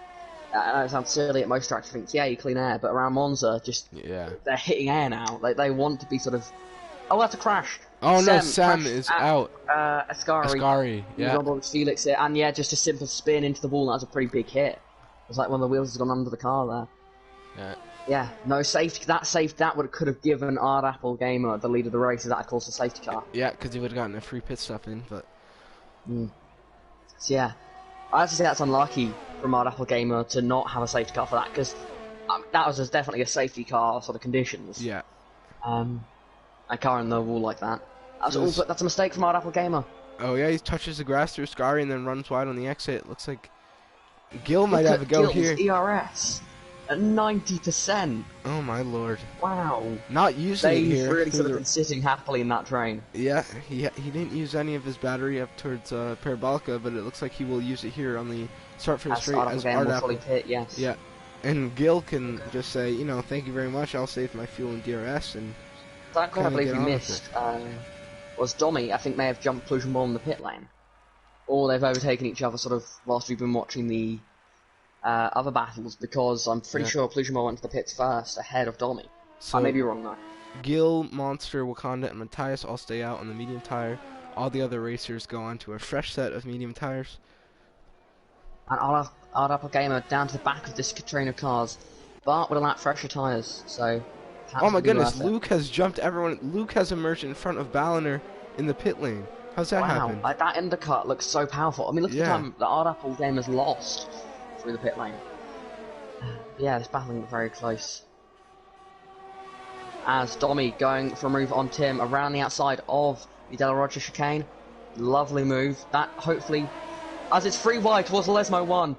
I know it sounds silly at most tracks to think, you clean air, but around Monza, they're hitting air now. Like, they want to be sort of... Oh, that's a crash. Oh, no, Sam is out. Ascari. Yeah. Felix here, and just a simple spin into the wall, that was a pretty big hit. It's like one of the wheels has gone under the car there. Yeah. Yeah, no safety. That could have given Art Apple Gamer the lead of the race. That, of course, the safety car. Yeah, because he would have gotten a free pit stop in, but... So, yeah. I have to say that's unlucky from Art Apple Gamer to not have a safety car for that, because that was definitely a safety car sort of conditions. Yeah. A car in the wall like that. That's a mistake from Art Apple Gamer. Oh, yeah, he touches the grass through Ascari and then runs wide on the exit. Looks like Gill might have a go here. ERS at 90%. Oh my lord! Wow. Not using it here. They've really sort of been sitting happily in that train. Yeah, he didn't use any of his battery up towards Parabolica, but it looks like he will use it here on the start for the straight as Art Apple. Yes. Yeah, and Gill can just say, thank you very much. I'll save my fuel in DRS and. That guy I believe we missed was Domi. I think may have jumped Plusionball in the pit lane, or they've overtaken each other sort of whilst we've been watching the other battles, because I'm pretty sure Plusionball went to the pits first ahead of Domi. So I may be wrong though. Gill, Monster, Wakanda, and Matthias all stay out on the medium tire. All the other racers go on to a fresh set of medium tires. And Art Apple Gamer down to the back of this train of cars, but with a lap fresher tyres, so... Oh my goodness, Luke has jumped everyone. Luke has emerged in front of Balliner in the pit lane. How's that happen? Wow, that undercut looks so powerful. I mean, look at the time the Art Apple game has lost through the pit lane. Yeah, this battling very close. As Domi going for a move on Tim around the outside of the Della Roger chicane. Lovely move. That hopefully, as it's free wide towards the Lesmo 1.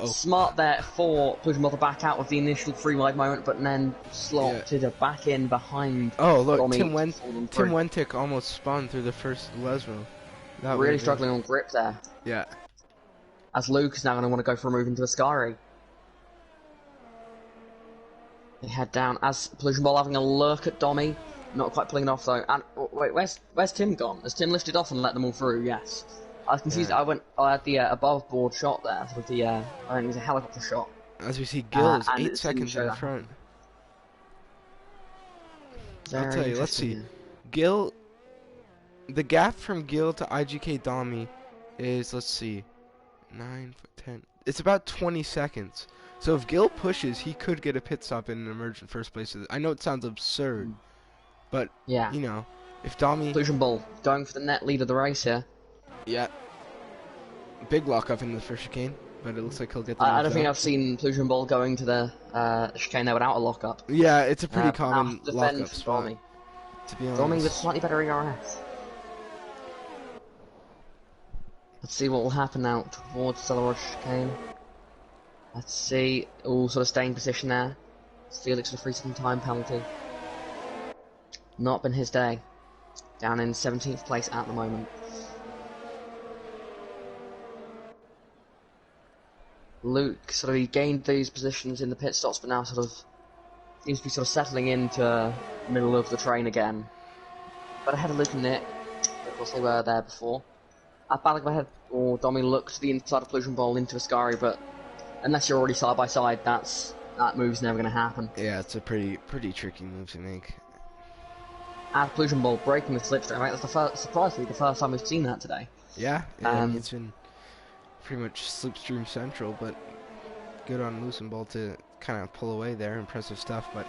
Smart there for Plusionball to back out with the initial free wide moment, but then slotted it back in behind. Oh look, Domi. Tim Wentick almost spun through the first Lesmo. Really struggling on grip there. Yeah. As Luke is now going to want to go for a move into Ascari. They head down as Plusionball having a look at Domi. Not quite pulling it off though. And wait, where's Tim gone? Has Tim lifted off and let them all through? Yes. I was confused. I had the above board shot there, sort of the I think it was a helicopter shot. As we see, Gill is 8 seconds in the front. I'll tell you. Let's see. Gill. The gap from Gill to IGK Domi is, let's see, 9, 10. It's about 20 seconds. So if Gill pushes, he could get a pit stop and emerge in first place. I know it sounds absurd, but yeah, if Domi. Plusionball going for the net lead of the race here. Yeah. Big lockup in the first chicane, but it looks like he'll get the I don't think I've seen Plusionball going to the chicane there without a lockup. Yeah, it's a pretty common lockup spot. Domi. To be honest. Domi with slightly better ERS. Let's see what will happen now towards Celerosh chicane. Let's see. All sort of staying position there. Felix with a 3-second time penalty. Not been his day. Down in 17th place at the moment. Luke he gained these positions in the pit stops, but now seems to be settling into the middle of the train again. But ahead of Luke and Nick, of course they were there before. At Balak ahead, or Domi looked to the inside of Plusionball into Ascari, but unless you're already side by side, that move's never going to happen. Yeah, it's a pretty tricky move to make. At Plusionball breaking the slipstream, right? That's surprisingly the first time we've seen that today. Yeah, it's been pretty much slipstream central, but good on Lusenbull to kind of pull away there. Impressive stuff, but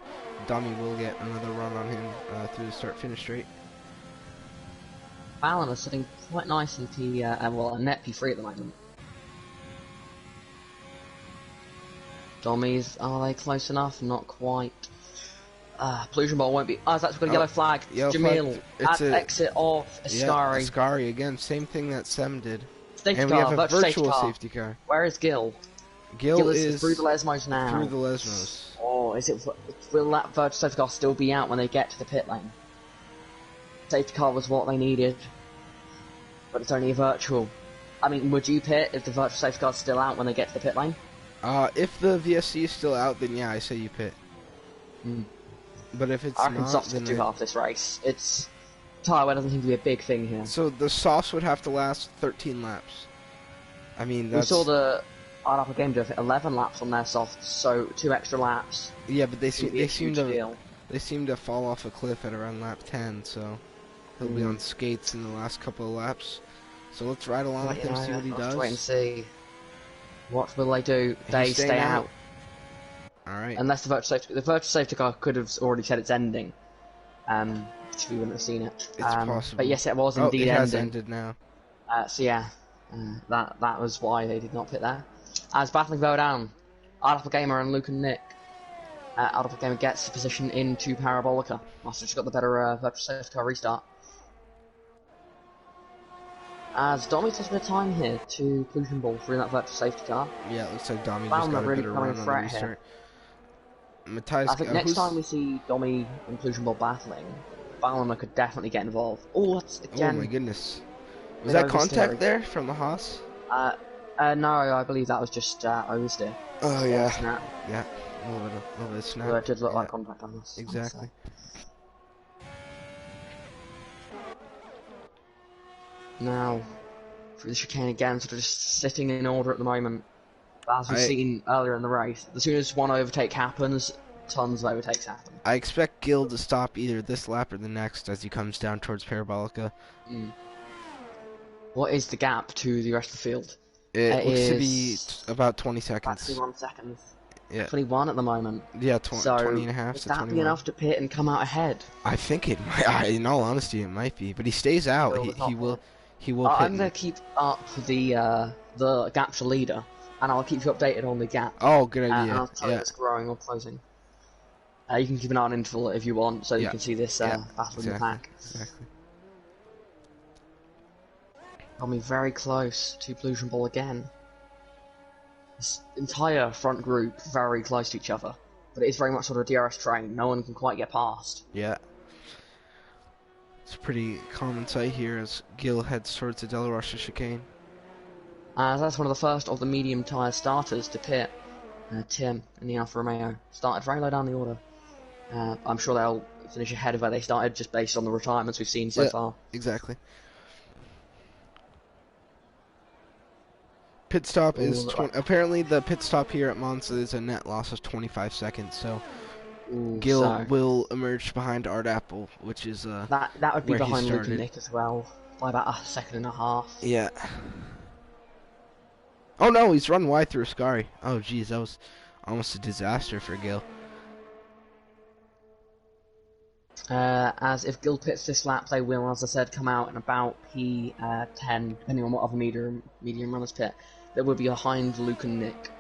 Domi will get another run on him through the start-finish straight. Balliner sitting quite nicely to a net P3 at the moment. Dummies, are they close enough? Not quite. Pollution Ball won't be. Oh, it's actually got a yellow flag. Yellow Jamil, flag. It's at a exit of yeah, Ascari. Ascari again. Same thing that Sem did. Safety And we car, have a virtual car. safety car. Where is Gil? Gil is through the Lesmos now. Through the Lesmos. Oh, will that virtual safety car still be out when they get to the pit lane? Safety car was what they needed, but it's only a virtual. I mean, would you pit if the virtual safety car's still out when they get to the pit lane? If the VSC is still out, then yeah, I say you pit. But if it's I reckon not, softs then could do half this race. Tyre wear doesn't seem to be a big thing here. So the softs would have to last 13 laps. I mean, that's... We saw the Apple game do 11 laps on their softs, so 2 extra laps. Yeah, but they seem deal. They seem to fall off a cliff at around lap 10, so he'll be on skates in the last couple of laps. So let's ride along with him, see what he does. Wait and see. What will they do? They stay out. Alright. Unless the virtual safety car could have already said it's ending. Which we wouldn't have seen it. It's possible. But yes, it was indeed it has ending. ended now. So yeah, that was why they did not pit there. As battling go down, Ardapple Gamer and Luke and Nick. Ardapple Gamer gets the position into Parabolica. Must have just got the better virtual safety car restart. As Domi takes a bit of time here to Pollution Ball through that virtual safety car. Yeah, it looks like Domi just got a really bit of coming run on the threat restart. here. Matthias, I think next time we see Domi and Pollution Ball battling, Balmer could definitely get involved. Oh, that's again. Oh my goodness. Was that contact there from the Haas? No, I believe that was just oversteer. Oh yeah. Snap. Yeah. A little bit of snap. Well, it did look like contact on us. Exactly. Now, through the chicane again, sort of just sitting in order at the moment. But as we've seen earlier in the race, as soon as one overtake happens, tons of overtakes happen. I expect Gil to stop either this lap or the next as he comes down towards Parabolica. What is the gap to the rest of the field? It looks to be about 20 about seconds. 21 seconds. Yeah. 21 at the moment. Yeah, 20 and a half would to that 21. be enough to pit and come out ahead? I think it might. In all honesty, it might be. But he stays out. He will pit. I'm going to keep up the gap to leader, and I'll keep you updated on the gap. Oh, good idea. And I'll tell you if it's growing or closing. You can keep an eye on interval if you want, so you can see this battle in the pack. Exactly. Got me very close to Pollution Ball again. This entire front group very close to each other, but it is very much sort of a DRS train. No one can quite get past. Yeah. It's a pretty common sight here as Gil heads towards the Del Rocha chicane. That's one of the first of the medium tyre starters to pit. Tim in the Alfa Romeo started very low down the order. I'm sure they'll finish ahead of where they started just based on the retirements we've seen so far. Exactly. Pit stop is apparently the pit stop here at Monza is a net loss of 25 seconds. So Gil will emerge behind Art Apple, which is that would be behind Luke and Nick as well by about a second and a half. Yeah. Oh no, he's run wide through Ascari. Oh geez, that was almost a disaster for Gil. As if Gil pits this lap, they will, as I said, come out in about P10, depending on what other medium runners pit. They will be behind Luke and Nick.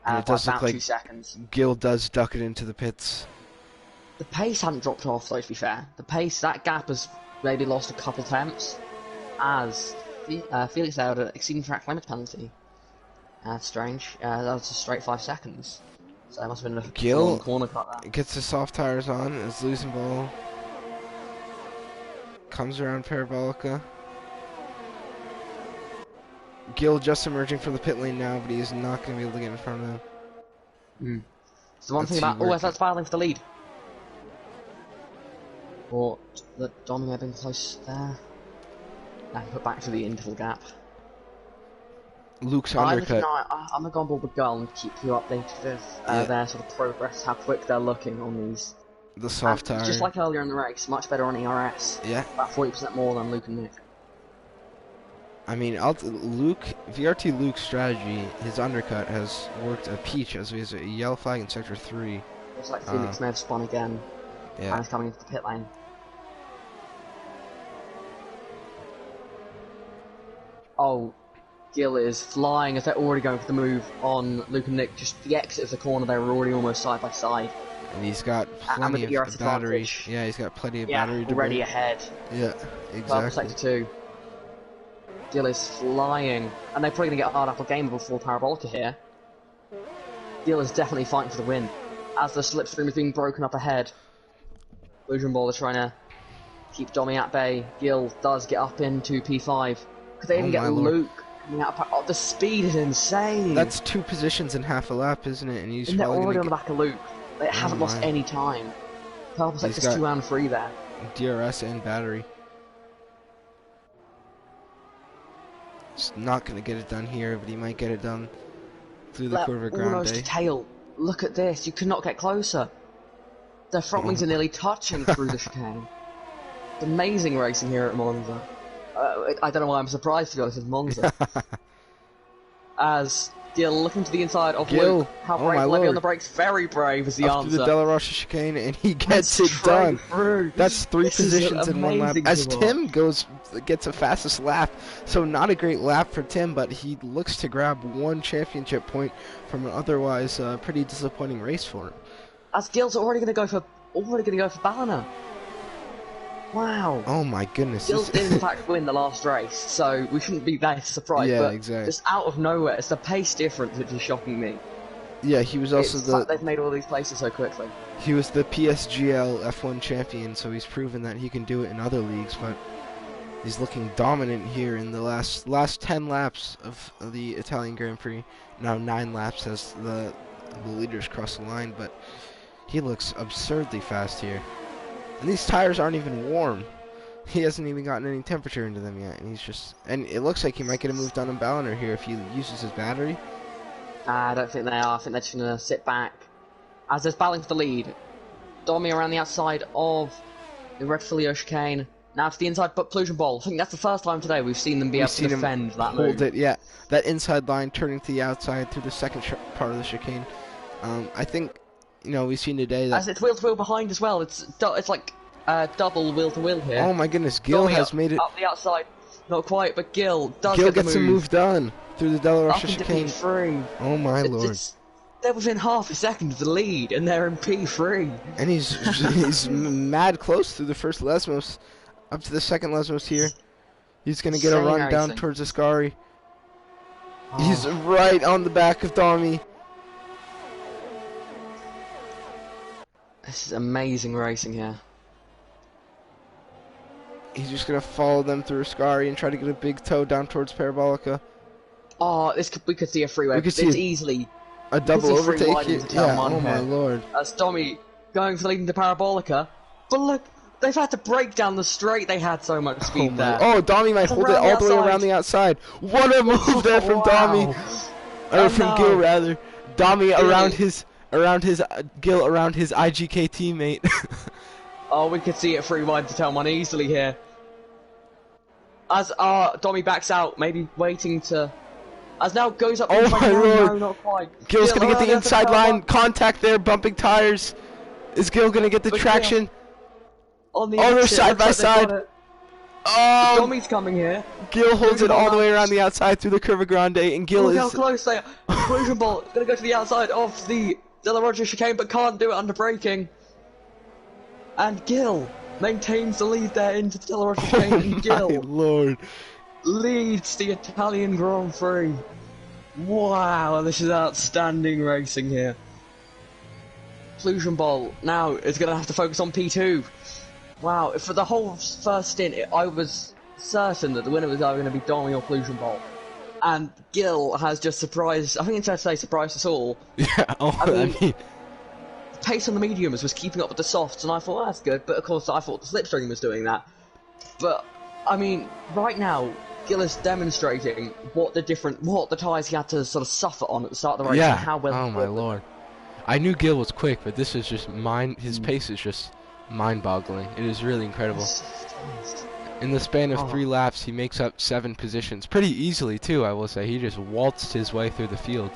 It does by look about like 2 seconds. Gil does duck it into the pits. The pace hadn't dropped off, though, to be fair. The pace, that gap has maybe lost a couple temps, as Felix had an exceeding track limit penalty. That's strange. That was a straight 5 seconds. So it must have been a long corner cut there. Gets the soft tires on, is losing ball. Comes around Parabolica. Gil just emerging from the pit lane now, but he is not going to be able to get in front of him. So one thing about... that's battling for the lead. Or the Don may have been close there. Now put back to the interval gap. Luke's undercut. I'm going to go on board with Girl and keep you updated with their sort of progress, how quick they're looking on these. The soft tire. Just like earlier in the race, much better on ERS. Yeah. About 40% more than Luke and Nick. I mean, VRT Luke's strategy, his undercut has worked a peach as he has a yellow flag in sector 3. Looks like Felix may have spun again. Yeah. And he's coming into the pit lane. Oh, Gil is flying as they're already going for the move on Luke and Nick. Just the exit of the corner, they were already almost side by side. And he's got And with plenty the ERS of battery. advantage. Yeah, he's got plenty of Yeah, battery to already burn. ahead. Yeah, Purple exactly. sector 2. Gil is flying, and they're probably going to get a hard apple game before Parabolica here. Gil is definitely fighting for the win. As the slipstream is being broken up ahead, Illusion Ball is trying to keep Domi at bay. Gil does get up into P5. Could they even Oh get my lord. Luke coming out of oh, the speed is insane! That's 2 positions in half a lap, isn't it? And he's And they're probably already going on to the back of Luke. They haven't lost my. any time. Purple He's sector's got- 2 and 3 there. get DRS and battery. He's not going to get it done here, but he might get it done through the That Curva almost Grande. tail. Look at this. You could not get closer. Their front wings are nearly touching through the chicane. It's amazing racing here at Monza. I don't know why I'm surprised to be honest with Monza. As Gil looking to the inside of Gil, Luke. How oh brave my Levy on lord. the brakes? Very brave is the Up through answer. the Della Rocha chicane, and he And gets it straight done. through. That's 3 This is positions in 1 lap. amazing As to Tim gets a fastest lap, so not a great lap for Tim, but he looks to grab 1 championship point from an otherwise pretty disappointing race for him. As Gil's already going to go for Ballina. Wow. Oh my goodness. Gil this- did in fact win the last race, so we shouldn't be that surprised. Yeah, but exactly. just out of nowhere, it's the pace difference which is shocking me. Yeah, he was also It's the fact they've made all these places so quickly. he was the PSGL F1 champion, so he's proven that he can do it in other leagues, but he's looking dominant here in the last 10 laps of the Italian Grand Prix. Now 9 laps as the leaders cross the line, but he looks absurdly fast here. And these tires aren't even warm. He hasn't even gotten any temperature into them yet, and it looks like he might get a move done on Balliner here if he uses his battery. I don't think they are. I think they're just going to sit back. As there's battling for the lead. Domi around the outside of the Red Filio chicane. Now to the inside, but Pollution Bowl. I think that's the first time today we've seen them be able to defend that Hold move. it, yeah. That inside line turning to the outside through the second part of the chicane. I think, we've seen today that... As it's wheel to wheel behind as well. It's like double wheel to wheel here. Oh my goodness, Gil Domi has up, made it... up the outside. Not quite, but Gil does Gil get the gets a move. move done through the Della Up Rocha into chicane. P3. Oh my lord. They're within half a second of the lead, and they're in P3. And he's mad close through the first Lesmos. Up to the second Lesmos here. He's going to get a Insane run down racing. towards Ascari. Oh. He's right on the back of Domi. This is amazing racing here. He's just going to follow them through Ascari and try to get a big toe down towards Parabolica. Oh, we could see a freeway. We could see it's a- easily. A double This is free overtake. wide into Yeah, turn one oh my here. lord. As Domi going for the lead into Parabolica. But look, they've had to break down the straight. They had so much speed there. Oh, Domi might It's hold it around the all the way outside. around the outside. What a move there from Wow. Domi. Or Oh, from no. Gil rather. Domi Gil. around his Gil around his IGK teammate. Oh, we could see it free wide to turn one easily here. As Domi backs out, maybe waiting to. As now goes up. Oh inside. my No, lord. No, not quite. Gil's Gil gonna get around the inside turn line one. contact there, bumping tires. Is Gil gonna get the But traction? On the Oh, they're exit, side looks by like they've got side. it. Oh, Domi's coming here. Gil holds it Collusion all ball the way now. around the outside through the Curva Grande, and Gil Look how is. close they are. Collusion ball is going to go to the outside of the Della Rocha chicane, but can't do it under braking. And Gil maintains the lead there into the Della Rocha chicane, and Oh my Gil lord. leads the Italian Grand Prix. Wow, this is outstanding racing here. Collusion Bowl now is going to have to focus on P2. Wow, for the whole first stint, I was certain that the winner was either going to be Domi or Collusion Bowl. And Gil has just surprised, I think it's fair to say surprised us all. Yeah. Oh, I I mean- mean, The pace on the mediums was keeping up with the softs, and I thought, that's good, but of course I thought the slipstream was doing that. But, I mean, right now, Gil is demonstrating what the tyres he had to sort of suffer on at the start of the race, yeah. and how well Oh he my did. lord. I knew Gil was quick, but this is just his pace is just mind-boggling. It is really incredible. In the span of Oh. 3 laps, he makes up 7 positions. Pretty easily, too, I will say. He just waltzed his way through the field.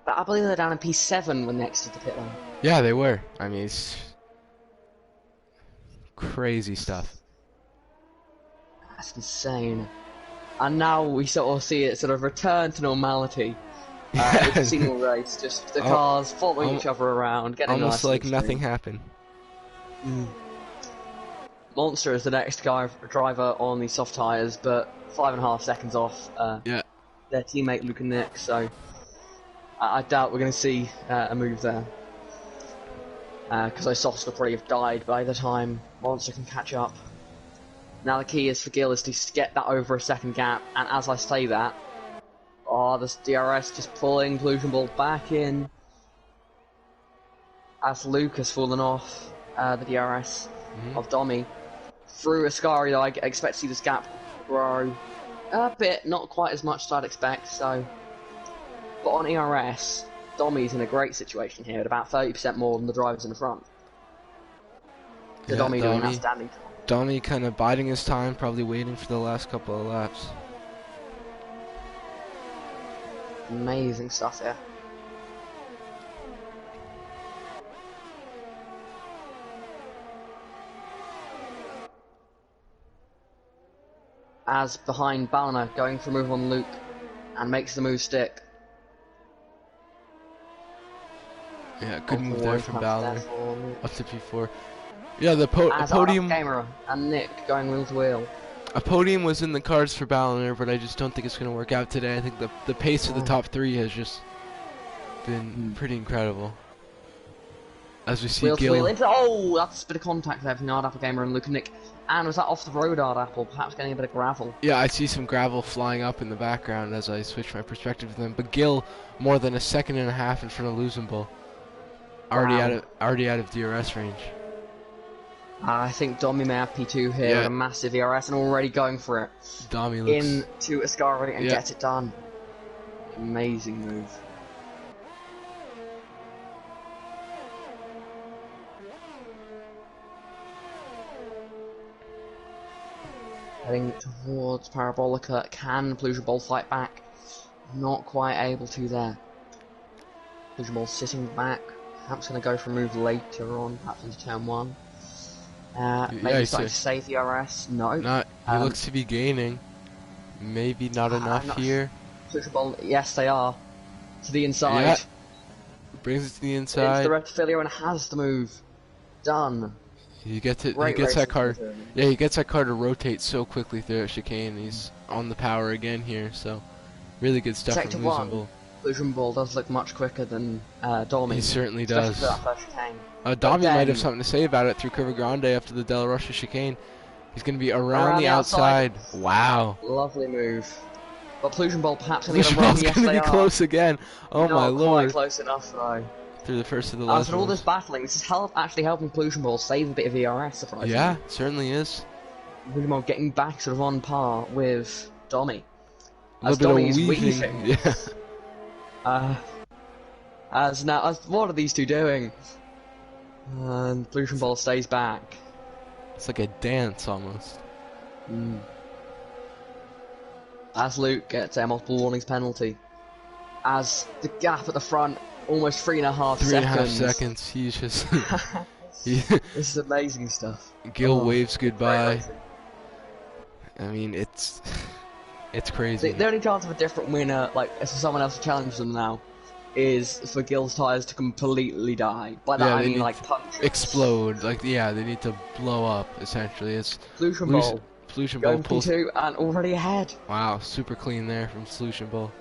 But I believe they're down in P7 when next to the pit lane. Yeah, they were. I mean, it's crazy stuff. That's insane. And now we sort of see it sort of return to normality. It's a single race, just the cars following each other around, getting almost nice and like nothing extreme. happened. Monster is the next driver on the soft tyres, but 5.5 seconds off Yeah. their teammate Luke and Nick, so I doubt we're going to see a move there. Because those softs will probably have died by the time Monster can catch up. Now the key is for Gil is to get that over a second gap, and as I say that, this DRS just pulling Pollution Ball back in. As Luke has fallen off the DRS of Domi. Through Ascari, though, I expect to see this gap grow a bit, not quite as much as I'd expect, so... But on ERS, Domi's in a great situation here, at about 30% more than the drivers in the front. So Yeah, Domi doing an outstanding job. Domi kind of biding his time, probably waiting for the last couple of laps. Amazing stuff here. As behind Balliner, going for a move on Luke, and makes the move stick. Yeah, good move there from Balliner. Up to P4. Yeah, As podium. Gamer and Nick going wheel to wheel. A podium was in the cards for Balliner, but I just don't think it's going to work out today. I think the pace of the top three has just been pretty incredible. As we see Wheel to Gil. wheel into, oh, that's a bit of contact there between Apple Gamer and Luke and Nick. And was that off the road Apple, perhaps getting a bit of gravel? Yeah, I see some gravel flying up in the background as I switch my perspective to them. But Gil, more than a second and a half in front of Lusenbull. Already out of DRS range. I think Domi may have P2 here with a massive ERS and already going for it. Domi looks... Into Ascari and gets it done. Amazing move. Heading towards Parabolica. Can Pollution Ball fight back? Not quite able to there. Pollution Ball sitting back. Perhaps going to go for a move later on, perhaps into turn 1. Maybe starting to save the RS. No. He looks to be gaining. Maybe not enough here. Pollution Ball, yes they are. To the inside. Yeah. Brings it to the inside. Into the rectifilio and has the move. Done. He gets that car. Yeah, he gets that car to rotate so quickly through that chicane. He's on the power again here, so really good stuff from Lusenbull. Pollution Ball does look much quicker than Domi. He certainly does. Domi might have something to say about it through Curva Grande after the Della Rocha chicane. He's going to be around the outside. Wow. Lovely move. But Pollution Ball perhaps going to be close again. Oh my lord. Not quite close enough though. Through the first of the last After all this battling, this is actually helping Pollution Ball save a bit of ERS, surprisingly. Yeah, certainly is. Pollution Ball getting back sort of on par with Domi. A little bit of weaving. Yeah. What are these two doing? And Pollution Ball stays back. It's like a dance almost. As Luke gets a multiple warnings penalty. As the gap at the front, almost 3.5 seconds. 3.5 seconds. He's just... This is amazing stuff. Gil waves goodbye. I mean, it's crazy. The only chance of a different winner, like if someone else challenges them now, is for Gil's tyres to completely die. By that I mean like punch. Explode. Like they need to blow up. Essentially, it's Pollution Ball. Pollution Ball pulls P2 and already ahead. Wow, super clean there from Pollution Ball.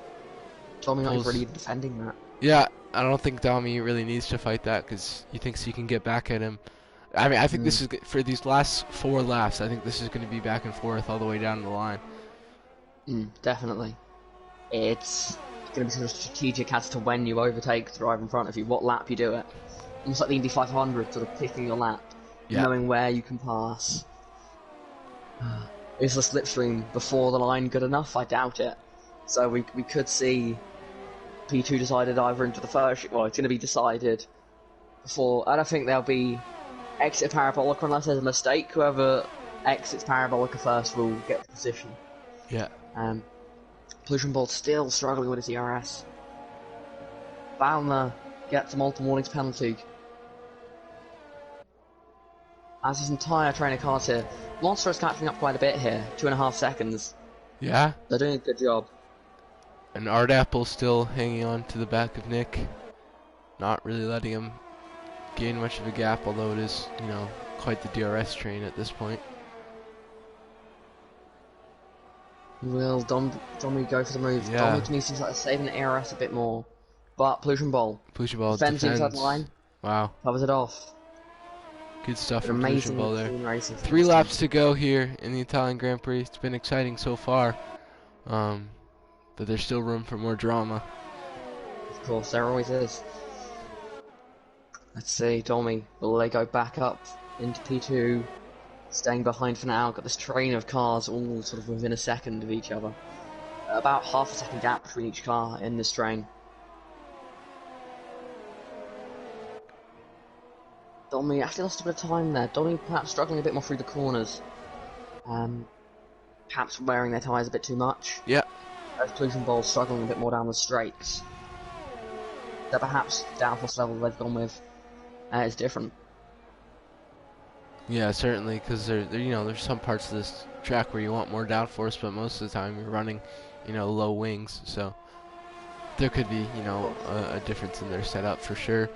Domi not really defending that. Yeah, I don't think Domi really needs to fight that because he thinks he can get back at him. I mean, I think this is for these last 4 laps. I think this is going to be back and forth all the way down the line. Definitely. It's going to be sort of strategic as to when you overtake the driver in front of you, what lap you do it. Almost like the Indy 500, sort of picking your lap, knowing where you can pass. Is the slipstream before the line good enough? I doubt it. So we could see P2 decided either into the first. Well, it's going to be decided before. I don't think there'll be exit Parabolica unless there's a mistake. Whoever exits Parabolica first will get the position. Yeah. Pollution Ball still struggling with his ERS. Ballner gets a multiple warnings penalty. As his entire train of cars here. Monster is catching up quite a bit here. 2.5 seconds. Yeah, They're doing a good job. and Art Apple still hanging on to the back of Nick, not really letting him gain much of a gap, although it is, you know, quite the DRS train at this point. Will Domi go for the move? Yeah. Domi to me seems like saving the ARS a bit more. But Pollution Ball Pollution Ball defends the inside defends. line, Wow, covers it off. good stuff An from Pollution amazing Ball there. clean racing. 3 laps to go here in the Italian Grand Prix. It's been exciting so far, but there's still room for more drama. Of course, there always is. Let's see, Domi, will they go back up into P2? Staying behind for now, got this train of cars all sort of within a second of each other. About half a second gap between each car in this train. Domi actually lost a bit of time there. Domi perhaps struggling a bit more through the corners. Perhaps wearing their tyres a bit too much. Yeah. As Pollution Ball struggling a bit more down the straights. So perhaps the downforce level they've gone with is different. Yeah, certainly, because you know, there's some parts of this track where you want more downforce, but most of the time you're running, you know, low wings, so there could be, you know, a difference in their setup for sure.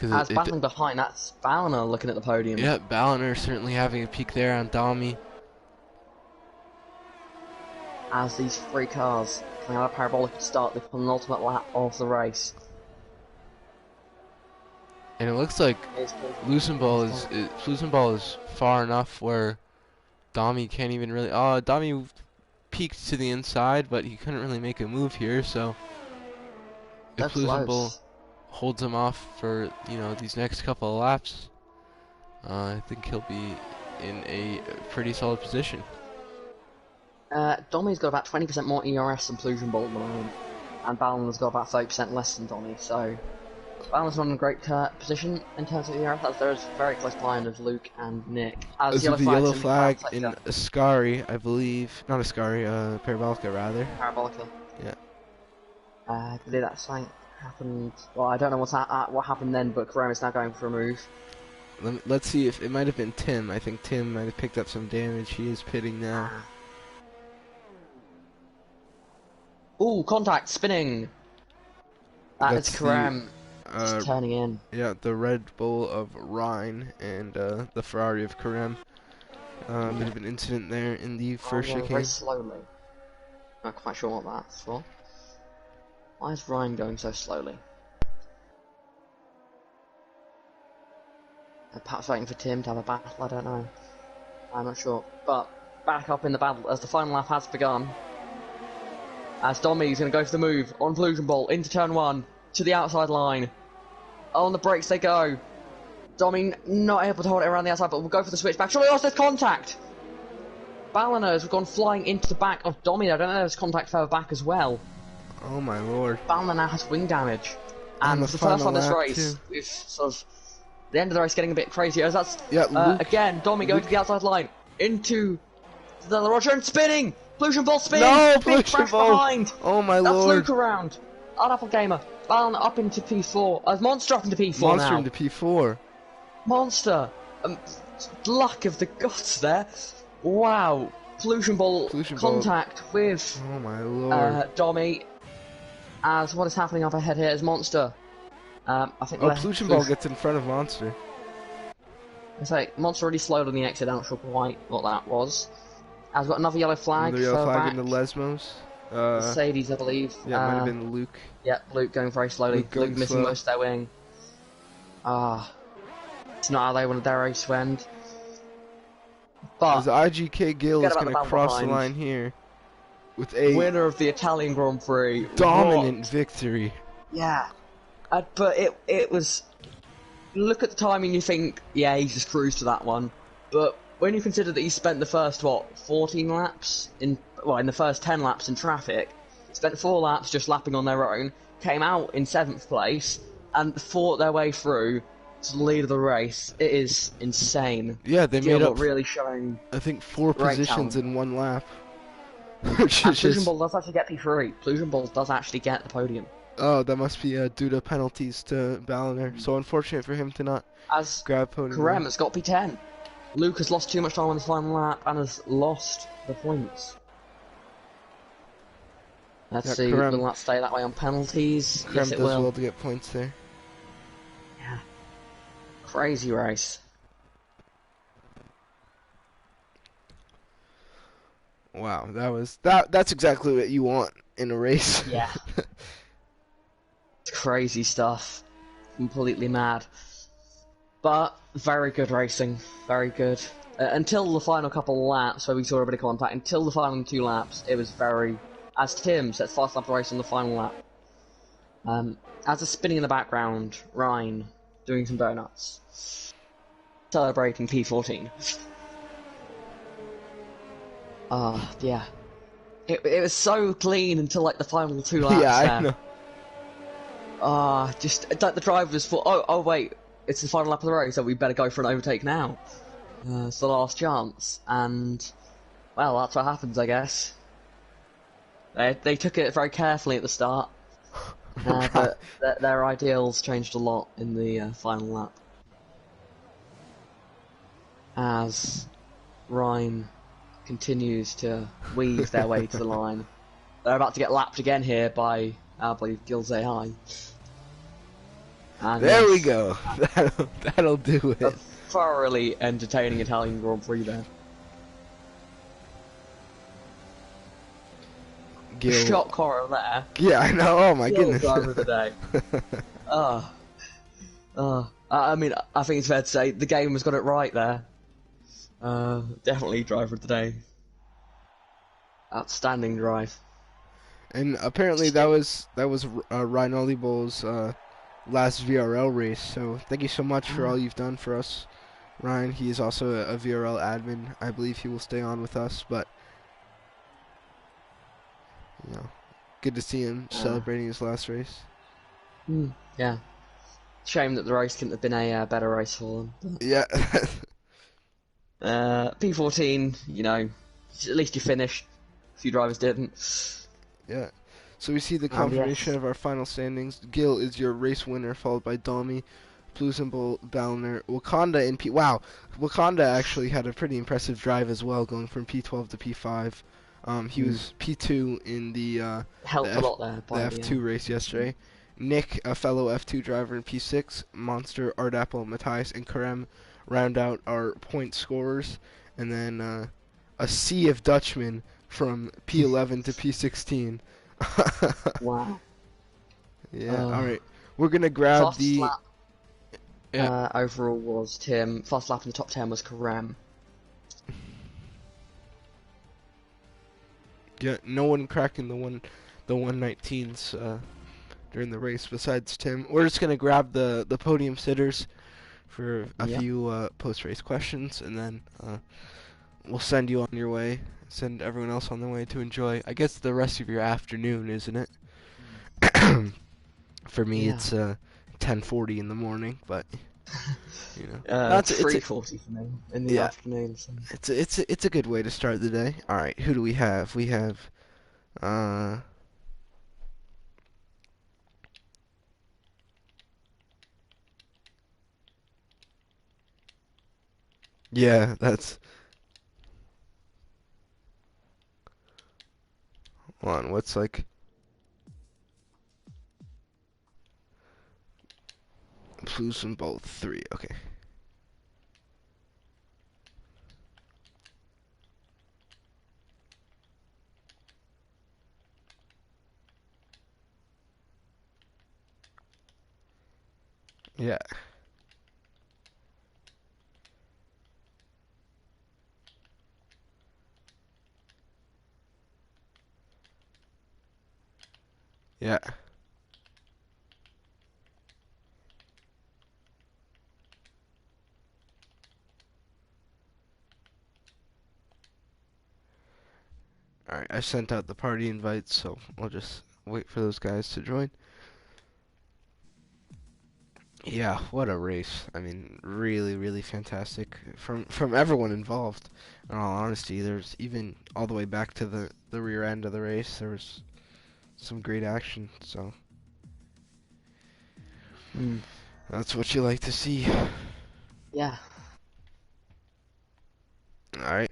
As battling behind, that's Balliner looking at the podium. Yeah, Balliner certainly having a peek there on Domi. As these three cars coming out of parabolic to start the penultimate lap of the race. And it looks like Lucenball is far enough where Domi can't even really. Oh, Domi peeked to the inside, but he couldn't really make a move here. So if Lucenball holds him off for, you know, these next couple of laps, I think he'll be in a pretty solid position. Domi's got about 20% more ERS than Pollution Ball at the moment, and Balliner's got about 30% less than Domi. So Balliner's not in a great position in terms of ERS. As there's very close behind of Luke and Nick. As the yellow flag in Ascari, I believe. Not Ascari, Parabolica rather. Parabolica. Yeah. I believe that something happened. Well, I don't know what happened then, but Karam is now going for a move. Let's see if it might have been Tim. I think Tim might have picked up some damage. He is pitting now. Ooh, contact, spinning! That's Karam. Just turning in. Yeah, the Red Bull of Rhine and the Ferrari of Karem. Bit of an incident there in the first chicane. Very slowly. Not quite sure what that's for. Why is Rhine going so slowly? Perhaps waiting for Tim to have a battle, I don't know. I'm not sure. But back up in the battle as the final lap has begun. As Domi's going to go for the move on Pollution Ball into turn 1 to the outside line. On the brakes they go. Domi not able to hold it around the outside, but we'll go for the switch back. Surely there's contact! Balliner has gone flying into the back of Domi. I don't know if there's contact further back as well. Oh my lord. Balliner now has wing damage. And the first on this race, with sort of the end of the race getting a bit crazy. As that's, again, Domi going to the outside line. Into the Roger and spinning! Pollution Ball spinning! No, Big crash behind! Oh my that's lord. Luke around. Apple Gamer. Balliner up into P4. Monster up into P4 Monster now. into P4. Monster. Luck of the gods there. Wow. Pollution Ball contact with oh my lord. Domi. As what is happening up ahead here is Monster. I think Pollution Ball gets in front of Monster. It's like Monster already slowed on the exit. I'm not sure quite what that was. I've got another yellow flag. Another yellow flag back. in the Lesmos. Mercedes, I believe. Yeah, it might have been Luke. Yeah, Luke going very slowly. Luke missing most of their wing. It's not how they wanted their race to end. But as IGK Gill is going to cross the line here with a winner of the Italian Grand Prix. Dominant victory. Yeah, but it was. Look at the timing. You think, yeah, he just cruised to that one. But when you consider that he spent the first 14 laps in the first 10 laps in traffic, spent 4 laps just lapping on their own, came out in 7th place, and fought their way through to the lead of the race. It is insane. Yeah, they made up really showing. I think 4 positions talent. in 1 lap. Pollution Ball does actually get P3. Pollution Ball does actually get the podium. Oh, that must be due to penalties to Balliner. So unfortunate for him to not grab podium. Karem has got P10. Luke has lost too much time on the final lap and has lost the points. Let's Yeah, see, will that stay that way on penalties? Yes, Krem it does will. well to get points there. Yeah. Crazy race. Wow, that's exactly what you want in a race. Yeah. It's crazy stuff. Completely mad. But very good racing. Very good. Until the final couple of laps, where we saw a bit of contact, until the final 2 laps, it was very... As Tim said, fast lap of the race on the final lap. As a spinning in the background, Ryan doing some donuts. Celebrating P14. Yeah. It was so clean until like the final 2 laps Yeah, I there. know. Just like the drivers thought, oh wait, it's the final lap of the race, so we better go for an overtake now. It's the last chance, and well, that's what happens, I guess. They took it very carefully at the start, but their ideals changed a lot in the final lap. As Rhine continues to weave their way to the line. They're about to get lapped again here by, I believe, Gilles AI. And There we yes, go. That'll do a it. thoroughly entertaining Italian Grand Prix there. Gil. Shock horror there. Yeah, I know. Oh my Gil goodness. driver of the day. I mean, I think it's fair to say the game has got it right there. Definitely driver of the day. Outstanding drive. And apparently that was Ryan Olibow's last VRL race. So thank you so much for all you've done for us, Ryan. He is also a VRL admin. I believe he will stay on with us, but you know, good to see him celebrating his last race. Yeah. Shame that the race couldn't have been a better race for them. Yeah. P14, you know, at least you finished. A few drivers didn't. Yeah. So we see the confirmation Yes. of our final standings. Gil is your race winner, followed by Domi, Plusenbull, Balliner, Wakanda, and P. Wow, Wakanda actually had a pretty impressive drive as well, going from P12 to P5. He was P2 in the Helped a lot there by the F2 race yesterday. Nick, a fellow F2 driver in P6, Monster, Ardapple, Matthias, and Karem round out our point scorers, and then a sea of Dutchmen from P11 to P16. Wow. Yeah, alright. We're gonna grab Fastest lap overall was Tim. Fast lap in the top 10 was Karem. Yeah, no one cracking the 119s during the race besides Tim. We're just gonna grab the podium sitters for a few post-race questions, and then we'll send you on your way. Send everyone else on their way to enjoy, I guess, the rest of your afternoon, isn't it? For me, it's 10:40 in the morning, but you know, It's 3:40 for me in the afternoon. So. it's a good way to start the day. All right, who do we have? We have yeah, that's. Hold on, what's like? Blues and both 3. Okay. Yeah. Yeah. Alright, I sent out the party invites, so I'll just wait for those guys to join. Yeah, what a race. I mean, really, really fantastic from everyone involved. In all honesty, there's even all the way back to the rear end of the race, there was some great action, so that's what you like to see. Yeah. Alright.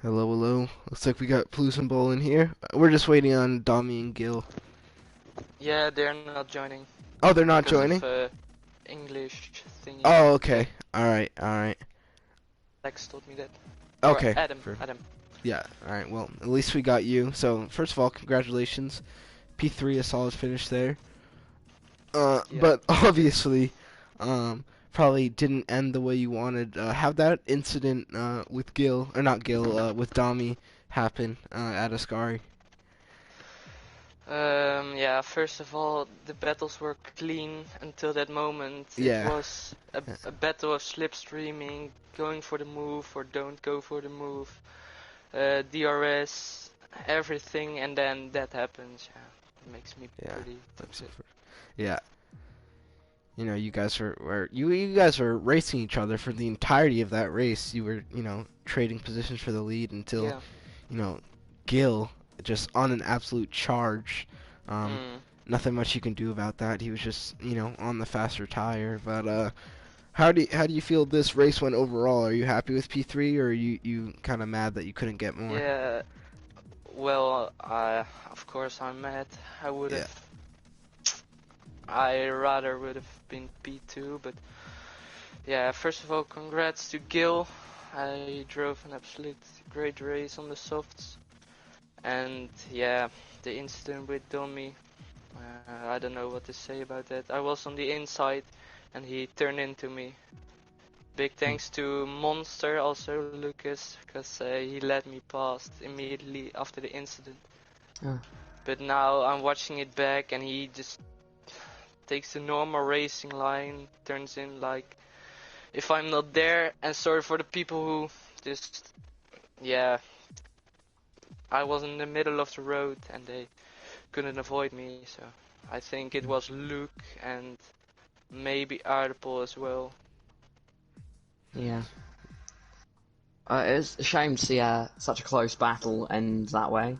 Hello, hello. Looks like we got Blues and Bowl in here. We're just waiting on Domi and Gil. Yeah, they're not joining Oh, they're not because joining? of English thingy. Oh, Yeah, okay. Alright, alright. Lex told me that. Or Okay. Adam, Adam. Yeah, alright. Well, at least we got you. So, first of all, congratulations. P3, a solid finish there. Yeah, But thank you. obviously, probably didn't end the way you wanted. How'd that incident with Gil, or not Gil, with Domi happen at Ascari? Yeah, first of all, the battles were clean until that moment. It Yeah. was a battle of slipstreaming, going for the move or don't go for the move, DRS, everything, and then that happens. Yeah, it makes me Yeah. pretty upset. Yeah. You know, you guys you guys were racing each other for the entirety of that race. You were, trading positions for the lead until, Yeah. Gil just on an absolute charge. Mm. Nothing much you can do about that. He was just, on the faster tire. But how do you feel this race went overall? Are you happy with P3, or are you kind of mad that you couldn't get more? Yeah. Well, of course I'm mad. I would Yeah. have. I rather would have been P2, but yeah. First of all, congrats to Gil. I drove an absolute great race on the softs, and yeah, the incident with Domi. I don't know what to say about that. I was on the inside, and he turned into me. Big thanks to Monster, also Lucas, because he let me past immediately after the incident. Oh. But now I'm watching it back, and he just takes the normal racing line, turns in like if I'm not there. And sorry for the people who just, yeah, I was in the middle of the road and they couldn't avoid me. So I think it was Luke and maybe Aardappel as well. Yeah. It's a shame to see such a close battle end that way.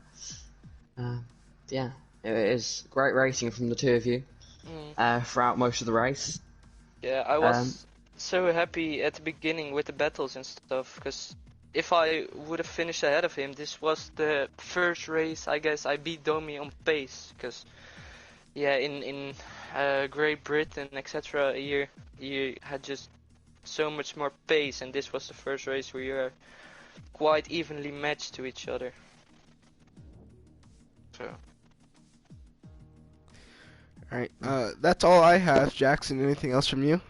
Yeah, it is great racing from the two of you throughout most of the race. Yeah, I Um, was so happy at the beginning with the battles and stuff, because if I would have finished ahead of him, this was the first race I guess I beat Domi on pace, because yeah, in Great Britain, etc., you had just so much more pace, and this was the first race where you're quite evenly matched to each other. So Alright, that's all I have. Jackson, anything else from you?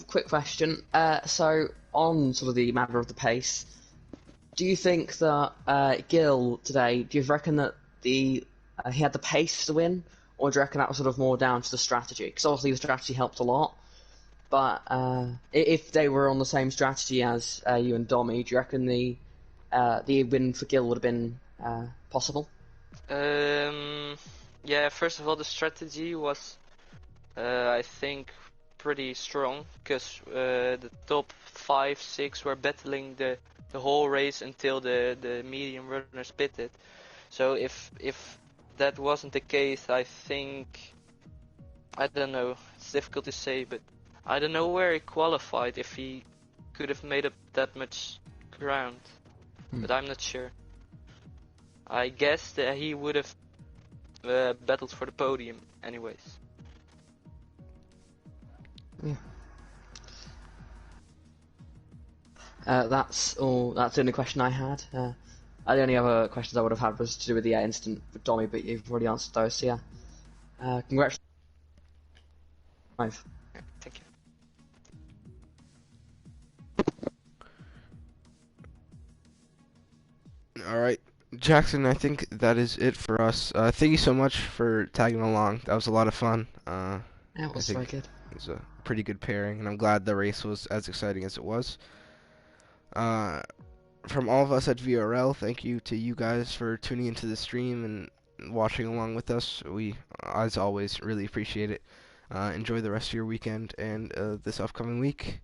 quick question. So on sort of the matter of the pace, do you think that Gil today? Do you reckon that he had the pace to win, or do you reckon that was sort of more down to the strategy? Because obviously the strategy helped a lot. But if they were on the same strategy as you and Domi, do you reckon the win for Gil would have been possible? yeah, first of all, the strategy was I think pretty strong, because the top 5, 6 were battling the whole race until the medium runners pitted. So if that wasn't the case, I think, I don't know, it's difficult to say, but I don't know where he qualified, if he could have made up that much ground, but I'm not sure. I guess that he would have battled for the podium anyways. Yeah. That's all. That's the only question I had. The only other questions I would have had was to do with the incident with Domi, but you've already answered those. So yeah, congratulations. Yeah, thank you. Alright, Jackson, I think that is it for us. Thank you so much for tagging along. That was a lot of fun. Yeah, it I was very think good. it was a pretty good pairing, and I'm glad the race was as exciting as it was. Uh, from all of us at VRL, thank you to you guys for tuning into the stream and watching along with us. We, as always, really appreciate it. Enjoy the rest of your weekend and this upcoming week.